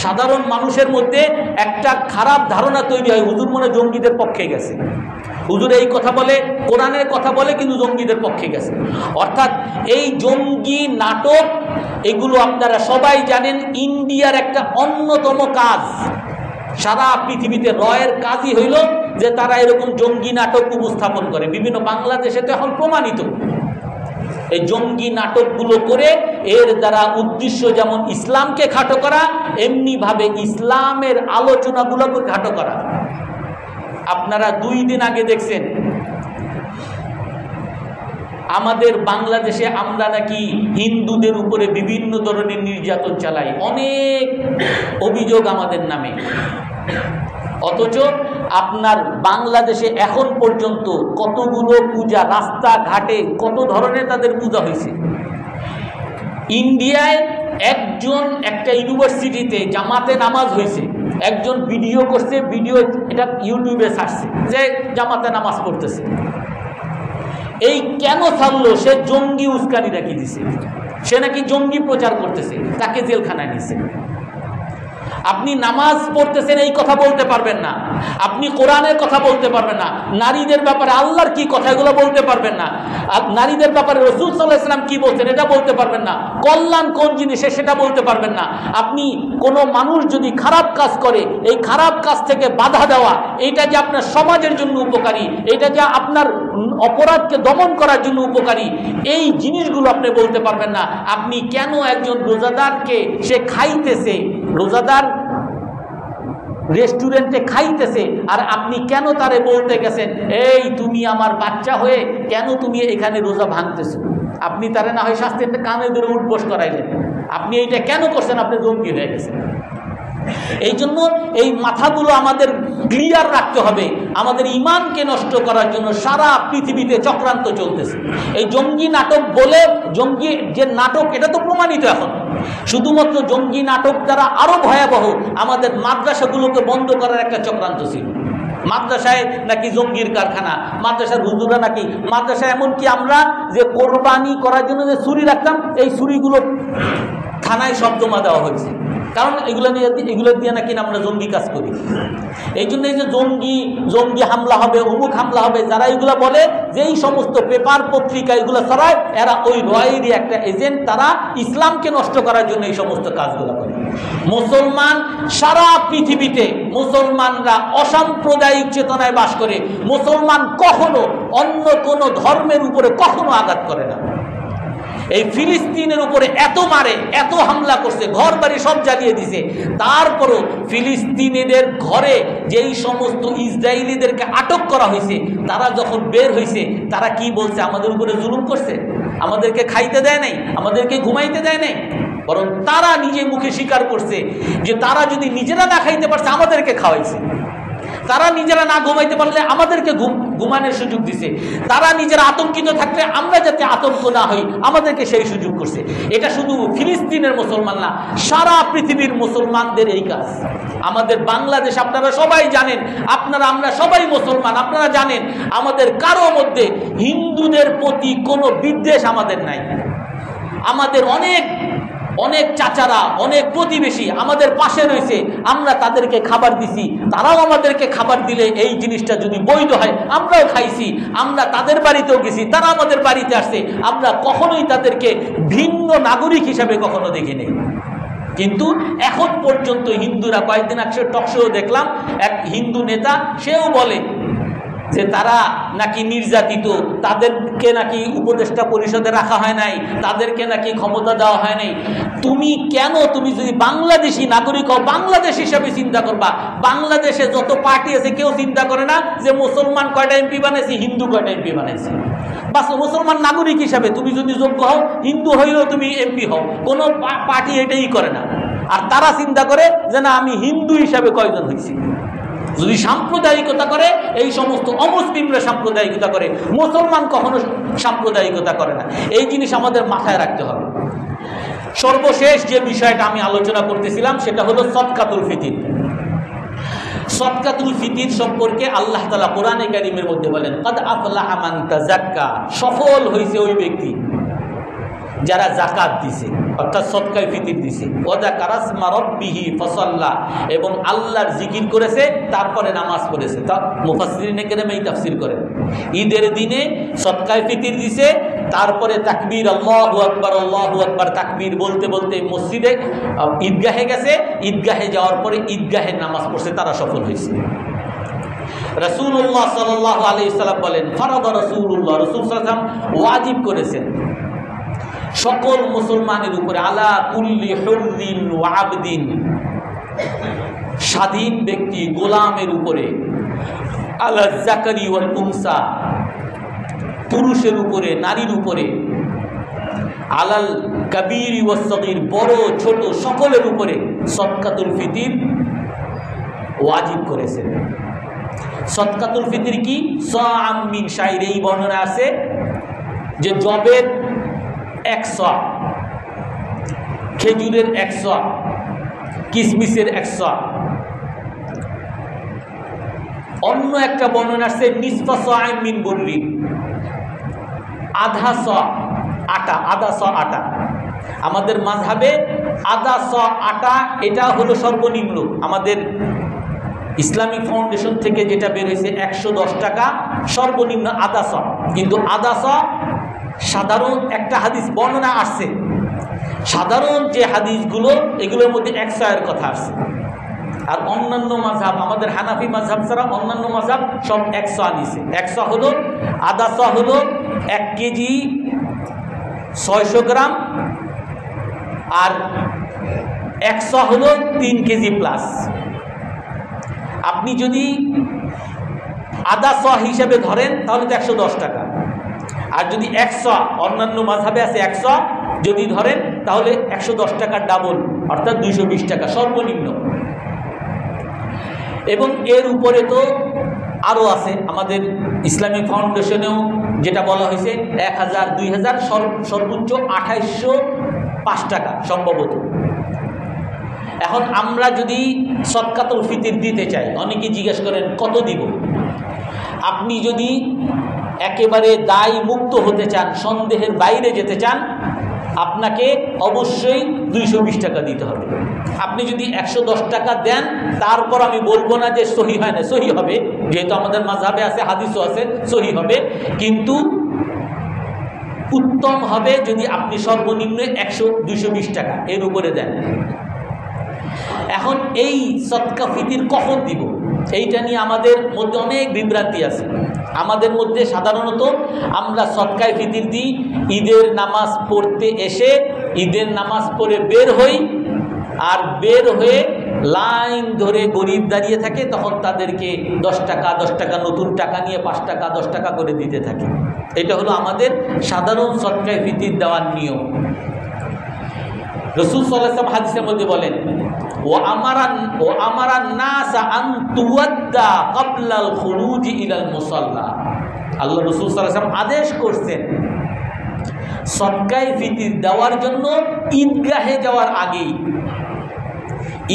সাধারণ মানুষের মধ্যে একটা খারাপ ধারণা তৈরি হয়, হুজুর মনে জঙ্গিদের পক্ষে গেছে, হুজুর এই কথা বলে, কোরআনের কথা বলে, কিন্তু জঙ্গিদের পক্ষে গেছে। অর্থাৎ এই জঙ্গি নাটক এগুলো আপনারা সবাই জানেন ইন্ডিয়ার একটা অন্যতম কাজ। সারা পৃথিবীতে রয়ের কাজই হইল যে তারা এরকম জঙ্গি নাটক উপস্থাপন করে। বিভিন্ন বাংলাদেশে তো এখন প্রমাণিত এই জঙ্গি নাটকগুলো করে এর দ্বারা উদ্দেশ্য যেমন ইসলামকে খাটো করা, এমনিভাবে ইসলামের আলোচনাগুলোকে খাটো করা। আপনারা 2 দিন আগে দেখছেন আমাদের বাংলাদেশে আমরা নাকি হিন্দুদের উপরে বিভিন্ন ধরনের নির্যাতন চালাই, অনেক অভিযোগ আমাদের নামে। অথচ আপনার বাংলাদেশে এখন পর্যন্ত কতগুলো পূজা, রাস্তাঘাটে কত ধরনের তাদের পূজা হয়েছে। ইন্ডিয়ায় একটা ইউনিভার্সিটিতে জামাতে নামাজ হয়েছে, একজন ভিডিও করছে, ভিডিও এটা ইউটিউবে ছাড়ছে যে জামাতে নামাজ পড়তেছে। এই কেন ছাড়লো? সে জঙ্গি উস্কানি নাকি দিছে, সে নাকি জঙ্গি প্রচার করতেছে, তাকে জেলখানায় নিছে। আপনি নামাজ পড়তেছেন এই কথা বলতে পারবেন না, আপনি কোরআনের কথা বলতে পারবেন না, নারীদের ব্যাপারে আল্লাহর কি কথা এগুলো বলতে পারবেন না, নারীদের ব্যাপারে রাসূল সাল্লাল্লাহু আলাইহি ওয়াসাল্লাম কি বলছেন এটা বলতে পারবেন না, কল্যাণ কোন জিনিসে সেটা বলতে পারবেন না। আপনি কোনো মানুষ যদি খারাপ কাজ করে এই খারাপ কাজ থেকে বাধা দেওয়া, এটা যে আপনার সমাজের জন্য উপকারী, এটা যে আপনার অপরাধকে দমন করার জন্য উপকারী, এই জিনিসগুলো আপনি বলতে পারবেন না। আপনি কেন একজন রোজাদারকে সে খাইতেছে, রোজাদার রেস্টুরেন্টে খাইতেছে, আর আপনি কেন তারে বলতে গেছেন এই তুমি আমার বাচ্চা হয়ে কেন তুমি এখানে রোজা ভাঙতেছো? আপনি তারে না হয় শাস্তিতে কানে ধরে উঠবোস করাইলেন, আপনি এইটা কেন করছেন? আপনি জঙ্গি হয়ে গেছেন। এই জন্য এই মাথাগুলো আমাদের ক্লিয়ার রাখতে হবে। আমাদের ইমানকে নষ্ট করার জন্য সারা পৃথিবীতে চক্রান্ত চলতেছে। এই জঙ্গি নাটক বলে, জঙ্গি যে নাটক এটা তো প্রমাণিত এখন, শুধুমাত্র জঙ্গি নাটক দ্বারা আরো ভয়াবহ আমাদের মাদ্রাসাগুলোকে বন্ধ করার একটা চক্রান্ত ছিল। মাদ্রাসায় নাকি জঙ্গির কারখানা, মাদ্রাসার হুজুরা নাকি, মাদ্রাসায় এমনকি আমরা যে কোরবানি করার জন্য যে ছুরি রাখতাম এই ছুরিগুলো থানায় সব জমা দেওয়া হয়েছে, কারণ এগুলো দিয়ে নাকি আমরা জঙ্গি কাজ করি। এই জন্য এই যে জঙ্গি হামলা হবে, অমুক হামলা হবে, যারা এগুলো বলে, যেই সমস্ত পেপার পত্রিকা এগুলো ছড়ায়, এরা ওই রয়েরই একটা এজেন্ট, তারা ইসলামকে নষ্ট করার জন্য এই সমস্ত কাজগুলো করে। মুসলমান সারা পৃথিবীতে মুসলমানরা অসাম্প্রদায়িক চেতনায় বাস করে। মুসলমান কখনো অন্য কোনো ধর্মের উপরে কখনো আঘাত করে না। এই ফিলিস্তিনের উপরে এত মারে, এত হামলা করছে, ঘর বাড়ি সব জ্বালিয়ে দিছে, তারপরও ফিলিস্তিনিদের ঘরে যেই সমস্ত ইসরায়েলিদেরকে আটক করা হয়েছে, তারা যখন বের হয়েছে তারা কি বলছে? আমাদের উপরে জুলুম করছে, আমাদেরকে খাইতে দেয় নাই, আমাদেরকে ঘুমাইতে দেয় নাই। বরং তারা নিজে মুখে স্বীকার করছে যে তারা যদি নিজেরা না খাইতে পারছে আমাদেরকে খাওয়াইছে, তারা নিজেরা না ঘুমাইতে পারলে আমাদেরকে ঘুমানোর সুযোগ দিছে, তারা নিজেরা আতঙ্কিত থাকলে আমরা যাতে আতঙ্ক না হই আমাদেরকে সেই সুযোগ করছে। এটা শুধু ফিলিস্তিনের মুসলমান না, সারা পৃথিবীর মুসলমানদের এই কাজ। আমাদের বাংলাদেশ আপনারা সবাই জানেন, আমরা সবাই মুসলমান, আপনারা জানেন আমাদের কারো মধ্যে হিন্দুদের প্রতি কোনো বিদ্বেষ আমাদের নাই। আমাদের অনেক চাচারা, অনেক প্রতিবেশী আমাদের পাশে রয়েছে, আমরা তাদেরকে খাবার দিছি, তারাও আমাদেরকে খাবার দিলে এই জিনিসটা যদি বৈধ হয় আমরাও খাইছি। আমরা তাদের বাড়িতেও গেছি, তারা আমাদের বাড়িতে আসছে, আমরা কখনোই তাদেরকে ভিন্ন নাগরিক হিসাবে কখনো দেখিনি। কিন্তু এখন পর্যন্ত হিন্দুরা, কয়েকদিন আগে টকশো দেখলাম এক হিন্দু নেতা, সেও বলে যে তারা নাকি নির্যাতিত, তাদেরকে নাকি উপদেষ্টা পরিষদে রাখা হয় নাই, তাদেরকে নাকি ক্ষমতা দেওয়া হয় নাই। তুমি যদি বাংলাদেশি নাগরিক হও, বাংলাদেশ হিসাবে চিন্তা করবা। বাংলাদেশে যত পার্টি আছে কেউ চিন্তা করে না যে মুসলমান কয়টা এমপি বানাইছি, হিন্দু কয়টা এমপি বানাইছি। বাস মুসলমান নাগরিক হিসাবে তুমি যদি যোগ্য হও, হিন্দু হইলেও তুমি এমপি হও, কোনো পার্টি এটাই করে না। আর তারা চিন্তা করে যে না, আমি হিন্দু হিসাবে কয়জন হয়েছি। যদি সাম্প্রদায়িকতা করে, এই সমস্ত অমুসলিমরা সাম্প্রদায়িকতা করে, মুসলমান কখনো সাম্প্রদায়িকতা করে না। এই জিনিস আমাদের মাথায় রাখতে হবে। সর্বশেষ যে বিষয়টা আমি আলোচনা করতেছিলাম সেটা হলো সদকাতুল ফিতির। সদকাতুল ফিতির সম্পর্কে আল্লাহ তাআলা কোরআনে কারীমের মধ্যে বলেন, কাদ আফলাহা মান তাযাক্কা, সফল হয়েছে ওই ব্যক্তি যারা যাকাত দিছে, অর্থাৎ সদকায়ে ফিতির দিছে। ওয়াযাকারা ইসমা রাব্বিহি ফাসাল্লা, এবং আল্লাহর জিকির করেছে, তারপরে নামাজ পড়েছে। তা মুফাসসিরিনে কেরাম এই তাফসীর করেন, ঈদের দিনে সদকায়ে ফিতির দিছে, তারপরে তাকবীর, আল্লাহু আকবার তাকবীর বলতে বলতে মসজিদে ঈদগাহে গেছে, ঈদগাহে যাওয়ার পরে ঈদগাহের নামাজ পড়ছে, তারা সফল হয়েছে। রাসূলুল্লাহ সাল্লাল্লাহু আলাইহি সাল্লাম বলেন, ফারাদা রাসূলুল্লাহ, রাসূল সাল্লাল্লাহু আলাইহি ওয়াসাল্লাম ওয়াজিব করেছেন সকল মুসলমানের উপরে, আলা কুল্লি হুররিন ওয়া আবদিন, স্বাধীন ব্যক্তি গোলামের উপরে, আলা যাকারি ওয়াল উনসা, পুরুষের উপরে নারীর উপরে, আলাল কাবীরি ওয়াস সগীর, বড় ছোট সকলের উপরে সদকাতুল ফিতির ওয়াজিব করেছেন। সদকাতুল ফিতির কি? সাআম মিন শাইর, এই বর্ণনা আছে যে জবের 100, খেজুরের 100, কিসমিসের 100। অন্য একটা বর্ণনা আছে নিসফা সাআম মিন বুররি, আধা শ আটা, আধা শ আটা। আমাদের মাযহাবে আদা স আটা এটা হলো সর্বনিম্ন আমাদের ইসলামিক ফাউন্ডেশন থেকে যেটা বের হয়েছে 110 টাকা সর্বনিম্ন আদা স। কিন্তু আদা স সাধারণ একটা হাদিস বর্ণনা আসছে, সাধারণ যে হাদিসগুলো এগুলোর মধ্যে 100 এর কথা আসছে। আর অন্যান্য মাযহাব আমাদের হানাফি মাযহাব ছাড়া অন্যান্য মাযহাব সব 100 আনিছে। 100 হলো আদা স হলো 1 কেজি 600 গ্রাম, আর 100 হলো 3 কেজি প্লাস। আপনি যদি আদা স হিসেবে ধরেন তাহলে তো 110 টাকা, আর যদি 100 অন্যান্য মাযহাবে আছে 100 যদি ধরেন তাহলে 110 টাকার ডাবল অর্থাৎ 220 টাকা সর্বনিম্ন। এবং এর উপরে তো আরও আছে আমাদের ইসলামিক ফাউন্ডেশনেও যেটা বলা হয়েছে 1000 2000 সর্বোচ্চ 2805 টাকা সম্ভবত। এখন আমরা যদি সদকাতুল ফিতর দিতে চাই, অনেকে জিজ্ঞেস করেন কত দিব। আপনি যদি একেবারে দায় মুক্ত হতে চান, সন্দেহের বাইরে যেতে চান, আপনাকে অবশ্যই 220 টাকা দিতে হবে। আপনি যদি 110 টাকা দেন তারপর আমি বলবো না যে সহি হয় না, সহি হবে, যেহেতু আমাদের মাযহাবে আছে হাদিসও আছে সহি হবে, কিন্তু উত্তম হবে যদি আপনি সর্বনিম্ন 220 টাকা এর উপরে দেন। এখন এই সদকা ফিতর কখন দিব এইটা নিয়ে আমাদের মধ্যে অনেক বিভ্রান্তি আছে। আমাদের মধ্যে সাধারণত আমরা সদকায়ে ফিতর দিই ঈদের নামাজ পড়তে এসে, ঈদের নামাজ পড়ে বের হই, আর বের হয়ে লাইন ধরে গরিব দাঁড়িয়ে থাকে, তখন তাদেরকে 10 টাকা 10 টাকা নতুন টাকা নিয়ে 5 টাকা 10 টাকা করে দিতে থাকে। এটা হলো আমাদের সাধারণ সদকায়ে ফিতর দেওয়ার নিয়ম। রাসূল সাল্লাল্লাহু আলাইহি ওয়াসাল্লাম হাদিসের মধ্যে বলেন ও আমারান নাস আন তুওয়াদ্দা ক্বাবলাল খুরুজ ইলাল মুসাল্লা। আল্লাহ রাসূল সাল্লাল্লাহু আলাইহি ওয়াসাল্লাম আদেশ করছেন সদকায়ে ফিতর দেওয়ার জন্য ঈদগাহে যাওয়ার আগেই,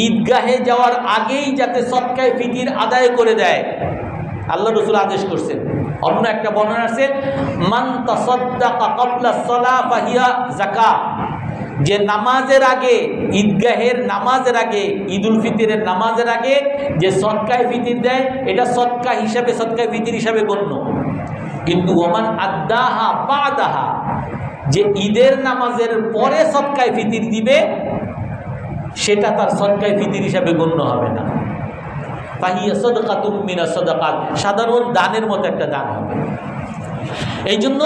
ঈদগাহে যাওয়ার আগেই যাতে সদকায়ে ফিতর আদায় করে দেয় আল্লাহ রাসূল আদেশ করছেন। অন্য একটা বর্ণনা আছে মান তাসাদ্দাকা ক্বাবলাস সালাহ ফাহিয়া যাকাত, যে নামাজের আগে, ঈদগাহের নামাজের আগে, ঈদুল ফিতরের নামাজের আগে যে সদকায়ে ফিতর দেয় এটা সদকা হিসাবে, সদকায়ে ফিতর হিসাবে গণ্য। কিন্তু ওমান আদ্দাহা বাদাহা, যে ঈদের নামাজের পরে সদকায়ে ফিতর দিবে সেটা তার সদকায়ে ফিতর হিসাবে গণ্য হবে না। ফাহিয়া সাদাকাতুম মিনাস সাদাকাত, সাধারণ দানের মতো একটা দান হবে। এই জন্য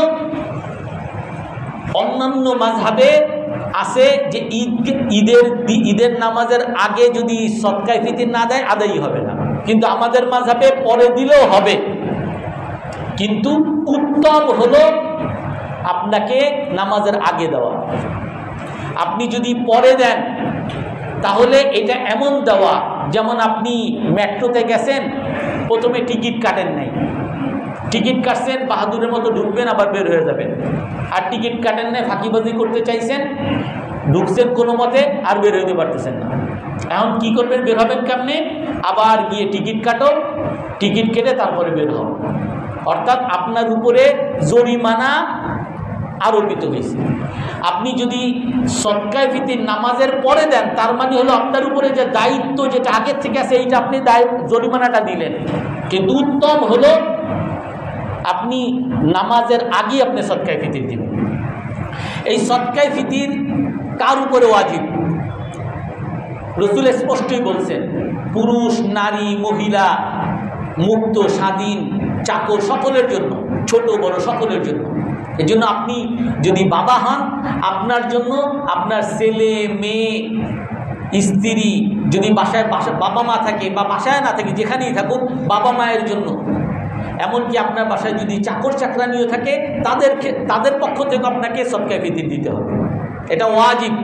অন্যান্য মাযহাবে আছে যে ঈদের নামাজের আগে যদি সদকায়ে ফিতর না দেয় আদায়ই হবে না, কিন্তু আমাদের মাযহাবে পরে দিলেও হবে, কিন্তু উত্তম হলো আপনাকে নামাজের আগে দেওয়া। আপনি যদি পরে দেন তাহলে এটা এমন দেওয়া যেমন আপনি মেট্রোতে গেছেন, প্রথমে টিকিট কাটেন নাই, টিকিট কাটছেন বাহাদুরের মতো ঢুকবেন আবার বের হয়ে যাবেন, আর টিকিট কাটেন নাই ফাঁকিবাজি করতে চাইছেন, ঢুকছেন কোনো মতে আর বের হইতে পারতেছেন না। এখন কি করবেন, বের হবেন কেমনে, আবার গিয়ে টিকিট কাটো, টিকিট কেটে তারপরে বের হন। অর্থাৎ আপনার উপরে জরিমানা আরোপিত হয়েছে। আপনি যদি সদকায়ে ফিতর নামাজের পরে দেন তার মানে হলো আপনার উপরে যে দায়িত্ব যেটা আগের থেকে আছে এইটা আপনি জরিমানাটা দিলেন, কিন্তু উত্তম হলো আপনি নামাজের আগে আপনি সদকায়ে ফিতর দিবেন। এই সদকায়ে ফিতর কার উপরে ওয়াজিব? রাসূল স্পষ্টই বলছেন পুরুষ, নারী, মহিলা, মুক্ত, স্বাধীন, চাকর সকলের জন্য, ছোট বড় সকলের জন্য। এই জন্য আপনি যদি বাবা হন আপনার জন্য, আপনার ছেলে মেয়ে স্ত্রী যদি বাসায় বাবা মা থাকে বা বাসায় না থাকে যেখানেই থাকুক বাবা মায়ের জন্য, এমনকি আপনার বাসায় যদি চাকর চাকরানিও থাকে তাদের পক্ষ থেকে আপনাকে সদকায়ে ফিতর দিতে হবে, এটা ওয়াজিব।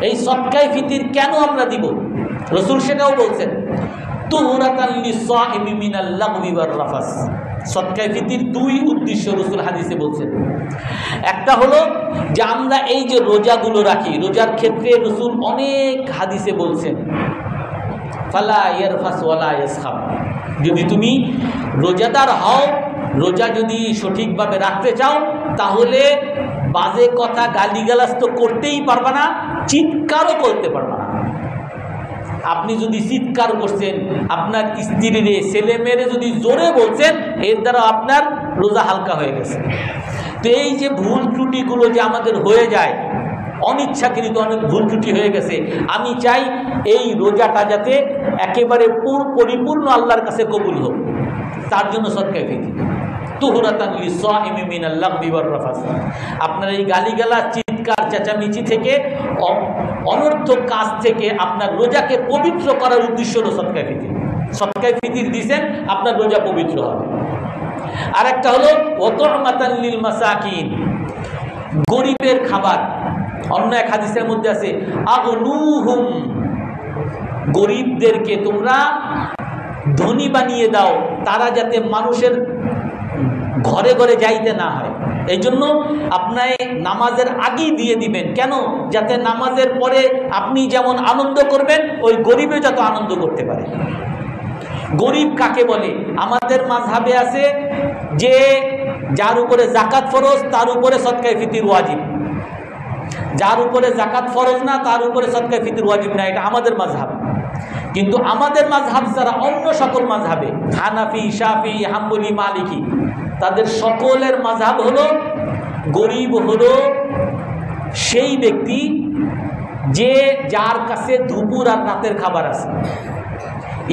এই সদকায়ে ফিতর কেন আমরা দিব রাসূল সেটাও বলছেন তুহরাতান লিসাইমি মিনাল লাগবি ওয়ার রাফাস। সদকায়ে ফিতর দুই উদ্দেশ্য রাসূল হাদিসে বলছেন। একটা হলো যে আমরা এই যে রোজাগুলো রাখি, রোজার ক্ষেত্রে রাসূল অনেক হাদিসে বলছেন ফালা ইয়ারফাস ওয়ালা ইয়াসখাব, যদি তুমি রোজাদার হও, রোজা যদি সঠিকভাবে রাখতে চাও তাহলে বাজে কথা গালিগালাজ তো করতেই পারবা না, চিৎকারও করতে পারবা না। আপনি যদি চিৎকার করছেন, আপনার স্ত্রীরে ছেলে মেয়েরে যদি জোরে বলছেন, এর দ্বারা আপনার রোজা হালকা হয়ে গেছে। তো এই যে ভুল ত্রুটিগুলো যে আমাদের হয়ে যায়, অনিচ্ছাকৃত অনেক ভুল ত্রুটি হয়ে গেছে, আমি চাই এই রোজাটা যাতে একেবারে পরিপূর্ণ আল্লাহর কাছে কবুল হোক। তার জন্য সদকায়ে ফিতর তুহরাতান লিস-সাইমি মিনাল লাগবি ওয়ার রাফাস। আপনার এই গালিগালাজ, চিৎকার, চেঁচামেচি থেকে, অনর্থক কাজ থেকে আপনার রোজাকে পবিত্র করার উদ্দেশ্য হলো সদকায়ে ফিতর। সদকায়ে ফিতর দিয়েছেন, আপনার রোজা পবিত্র হবে। আর একটা হলো ওয়াতুমাতান লিল মাসাকিন, গরিবের খাবার। অন্য এক হাদিসের মধ্যে আছে আগনুহুম, গরিবদেরকে তোমরা ধনী বানিয়ে দাও, তারা যাতে মানুষের ঘরে ঘরে যাইতে না হয়। এই জন্য আপনার নামাজের আগেই দিয়ে দিবেন। কেন? যাতে নামাজের পরে আপনি যেমন আনন্দ করবেন, ওই গরিবে যত আনন্দ করতে পারে। গরিব কাকে বলে? আমাদের মাযহাবে আছে যে যার উপরে যাকাত ফরজ তার উপরে সদকায়ে ফিতর ওয়াজিব, যার উপরে যাকাত ফরজ না তার উপরে সদকায়ে ফিতর ওয়াজিব না, এটা আমাদের মাযহাব। কিন্তু আমাদের মাযহাব ছাড়া অন্য সকল মাযহাবে, হানাফি, শাফি, হাম্বলি, মালিকি, তাদের সকলের মাযহাব হলো গরিব হলো সেই ব্যক্তি যে যার কাছে দুপুর আর রাতের খাবার আছে।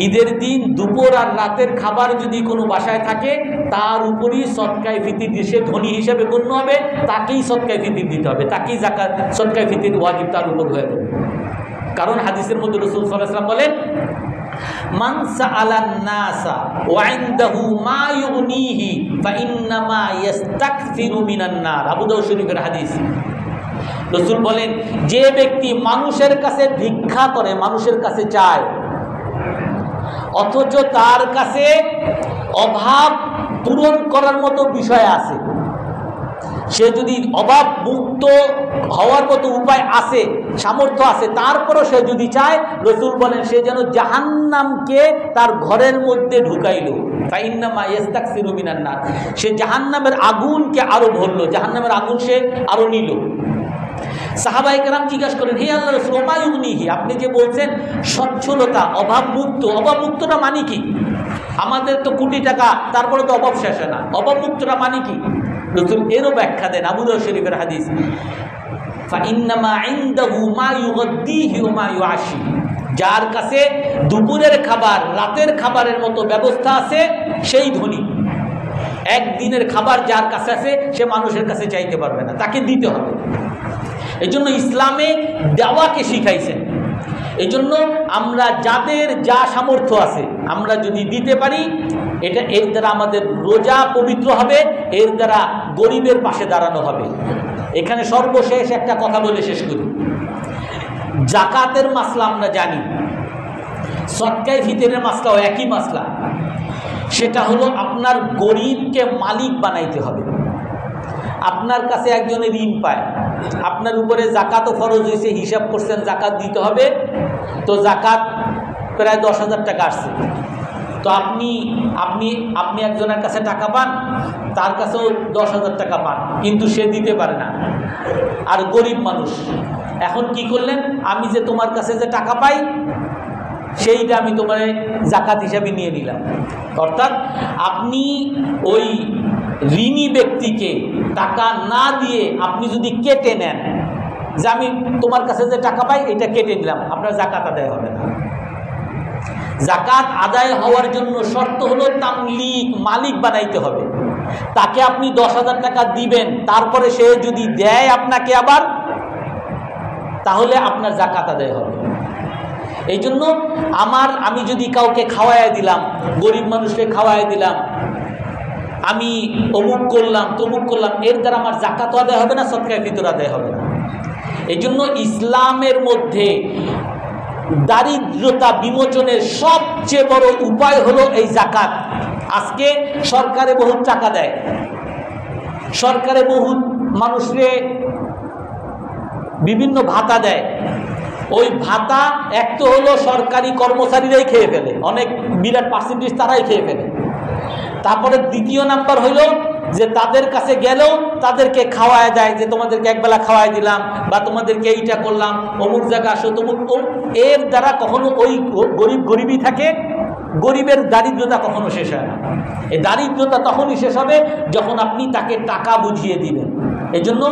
ঈদের দিন দুপুর আর রাতের খাবার যদি কোনো বাসায় থাকে, তার উপরই সদকায়ে ফিতর দিয়ে সে ধনী হিসেবে গণ্য হবে, তাকেই সদকায়ে ফিতর দিতে হবে, তাকেই যাকাত সদকায়ে ফিতর ওয়াজিব তার উপর হয়ে যাবে। কারণ হাদিসের মধ্যে রাসূল সাল্লাল্লাহু আলাইহি ওয়াসাল্লাম বলেন, মান সাআলান নাসা ওয়া ইনদাহু মা ইউগনিহি ফাইন্নামা ইস্তাকসিরু মিনান নার। আবু দাউদ শরীফের হাদিস। রাসূল বলেন, যে ব্যক্তি মানুষের কাছে ভিক্ষা করে, মানুষের কাছে চায়, অথচ তার কাছে অভাব পূরণ করার মতো বিষয় আছে, সে যদি অভাব মুক্ত হওয়ার মতো উপায় আছে, সামর্থ্য আছে, তারপরও সে যদি চায়, রাসূল বলেন সে যেন জাহান্নামকে তার ঘরের মধ্যে ঢুকাইল। ফাইন্নামা ইস্তাকসিরু মিনান নার, সে জাহান্নামের আগুনকে আরো ভরলো, জাহান্নামের আগুন সে আরো নিল। সাহাবায়ে কেরাম জিজ্ঞাসা করেন, হে আল্লাহর রাসূল, মা ইউগনিহি, আপনি যে বলছেন সচ্ছলতা, অভাব মুক্ত, অভাব মুক্তটা মানে কি? আমাদের তো কোটি টাকা, তারপরে তো অভাব শেষ হয় না, অভাব মুক্তটা মানে কি? রাসূল এরও ব্যাখ্যা দেন, আবু দাউদ শরীফের হাদিস, ফাইন্নামা ইনদাহু মা ইউগাদ্দিহি ওয়া মা ইউআশি, যার কাছে দুপুরের খাবার, রাতের খাবারের মতো ব্যবস্থা আছে, সেই ধনী। একদিনের খাবার যার কাছে আছে, সে মানুষের কাছে চাইতে পারবে না, তাকে দিতে হবে। এই জন্য ইসলামে দেওয়াকে শিখাইছেন। এই জন্য আমরা যাদের যা সামর্থ্য আছে, আমরা যদি দিতে পারি, এটা এর দ্বারা আমাদের রোজা পবিত্র হবে, এর দ্বারা গরিবের পাশে দাঁড়ানো হবে। এখানে সর্বশেষ একটা কথা বলে শেষ করি। যাকাতের মাসলা আমরা জানি, সদকায়ে ফিতরের মাসলাও একই মাসলা। সেটা হলো আপনার গরিবকে মালিক বানাইতে হবে। আপনার কাছে একজনের ঋণ পায়, আপনার উপরে জাকাতও ফরজ হয়েছে, হিসাব করছেন জাকাত দিতে হবে, তো জাকাত প্রায় 10,000 টাকা আসছে। তো আপনি একজনের কাছে টাকা পান, তার কাছেও 10,000 টাকা পান, কিন্তু সে দিতে পারে না, আর গরিব মানুষ। এখন কি করলেন? আমি যে তোমার কাছে যে টাকা পাই, সেইটা আমি তোমার জাকাত হিসাবে নিয়ে নিলাম। অর্থাৎ আপনি ওই ঋণী ব্যক্তিকে টাকা না দিয়ে আপনি যদি কেটে নেন, যে আমি তোমার কাছে যে টাকা পাই এটা কেটে নিলাম, আপনার জাকাত আদায় হবে না। জাকাত আদায় হওয়ার জন্য শর্ত হলো তামলিক, মালিক বানাইতে হবে। তাকে আপনি 10,000 টাকা দিবেন, তারপরে সে যদি দেয় আপনাকে আবার, তাহলে আপনার জাকাত আদায় হবে। এই জন্য আমি যদি কাউকে খাওয়াইয়া দিলাম, গরিব মানুষকে খাওয়াইয়া দিলাম, আমি অমুক করলাম তমুক করলাম, এর দ্বারা আমার জাকাত আদায় হবে না, সদকায়ে ফিতর আদায় হবে না। এই জন্য ইসলামের মধ্যে দারিদ্রতা বিমোচনের সবচেয়ে বড় উপায় হলো এই জাকাত। আজকে সরকারে বহুত টাকা দেয়, সরকারে বহুত মানুষকে বিভিন্ন ভাতা দেয়। ওই ভাতা এক তো হলো সরকারি কর্মচারীরাই খেয়ে ফেলে, অনেক বিরাট পার্সেন্টেজ তারাই খেয়ে ফেলে। তারপরে দ্বিতীয় নাম্বার হইল যে তাদের কাছে গেলেও তাদেরকে খাওয়ায় দেয়, যে তোমাদেরকে একবেলা খাওয়াই দিলাম বা তোমাদেরকে এইটা করলাম, অমুক জায়গা আসো তমুক। এর দ্বারা কখনো ওই গরিবই থাকে, গরিবের দারিদ্রতা কখনো শেষ হয় না। এই দারিদ্রতা তখনই শেষ হবে যখন আপনি তাকে টাকা বুঝিয়ে দিবেন। এজন্য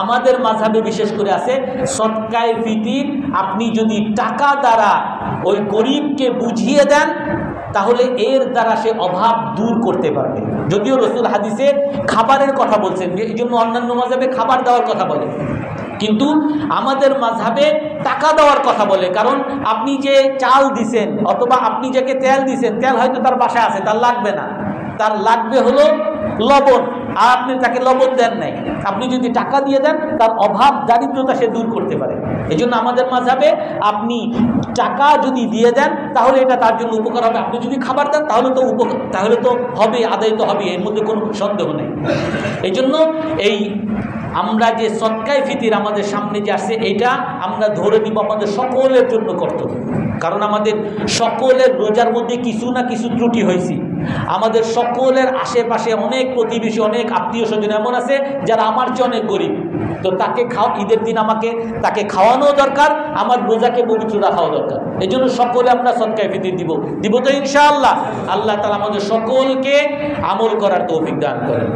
আমাদের মাযহাবে বিশেষ করে আছে সদকায়ে ফিতির আপনি যদি টাকা দ্বারা ওই গরিবকে বুঝিয়ে দেন তাহলে এর দ্বারা সে অভাব দূর করতে পারবে। যদিও রাসূল হাদিসে খাবারের কথা বলছেন, এই জন্য অন্যান্য মাযহাবে খাবার দেওয়ার কথা বলে, কিন্তু আমাদের মাযহাবে টাকা দেওয়ার কথা বলে। কারণ আপনি যে চাল দিছেন অথবা আপনি যাকে তেল দিছেন, তেল হয়তো তার বাসায় আছে, তার লাগবে না, তার লাগবে হলো লবণ, আর আপনি তাকে লবণ দেন নাই। আপনি যদি টাকা দিয়ে দেন তার অভাব দারিদ্রতা সে দূর করতে পারে। এই জন্য আমাদের মাযহাবে আপনি টাকা যদি দিয়ে দেন তাহলে এটা তার জন্য উপকার হবে। আপনি যদি খাবার দেন তাহলে তো উপকার, তাহলে তো হবে, আদায় তো হবে, এর মধ্যে কোনো সন্দেহ নেই। এই জন্য এই আমরা যে সদকায়ে ফিতির আমাদের সামনে যে আসছে, এটা আমরা ধরে নিব আমাদের সকলের জন্য কর্তব্য। কারণ আমাদের সকলের রোজার মধ্যে কিছু না কিছু ত্রুটি হয়েছে। আমাদের সকলের আশেপাশে অনেক প্রতিবেশী, অনেক আত্মীয় স্বজন এমন আছে যারা আমার চেয়ে অনেক গরিব। তো তাকে ঈদের দিন আমাকে তাকে খাওয়ানো দরকার, আমার রোজাকে পবিত্র রাখাও দরকার। এই জন্য সকলে আমরা সদকায়ে ফিতির দিব তো ইনশাআল্লাহ। আল্লাহ তাআলা আমাদের সকলকে আমল করার তৌফিক দান করেন।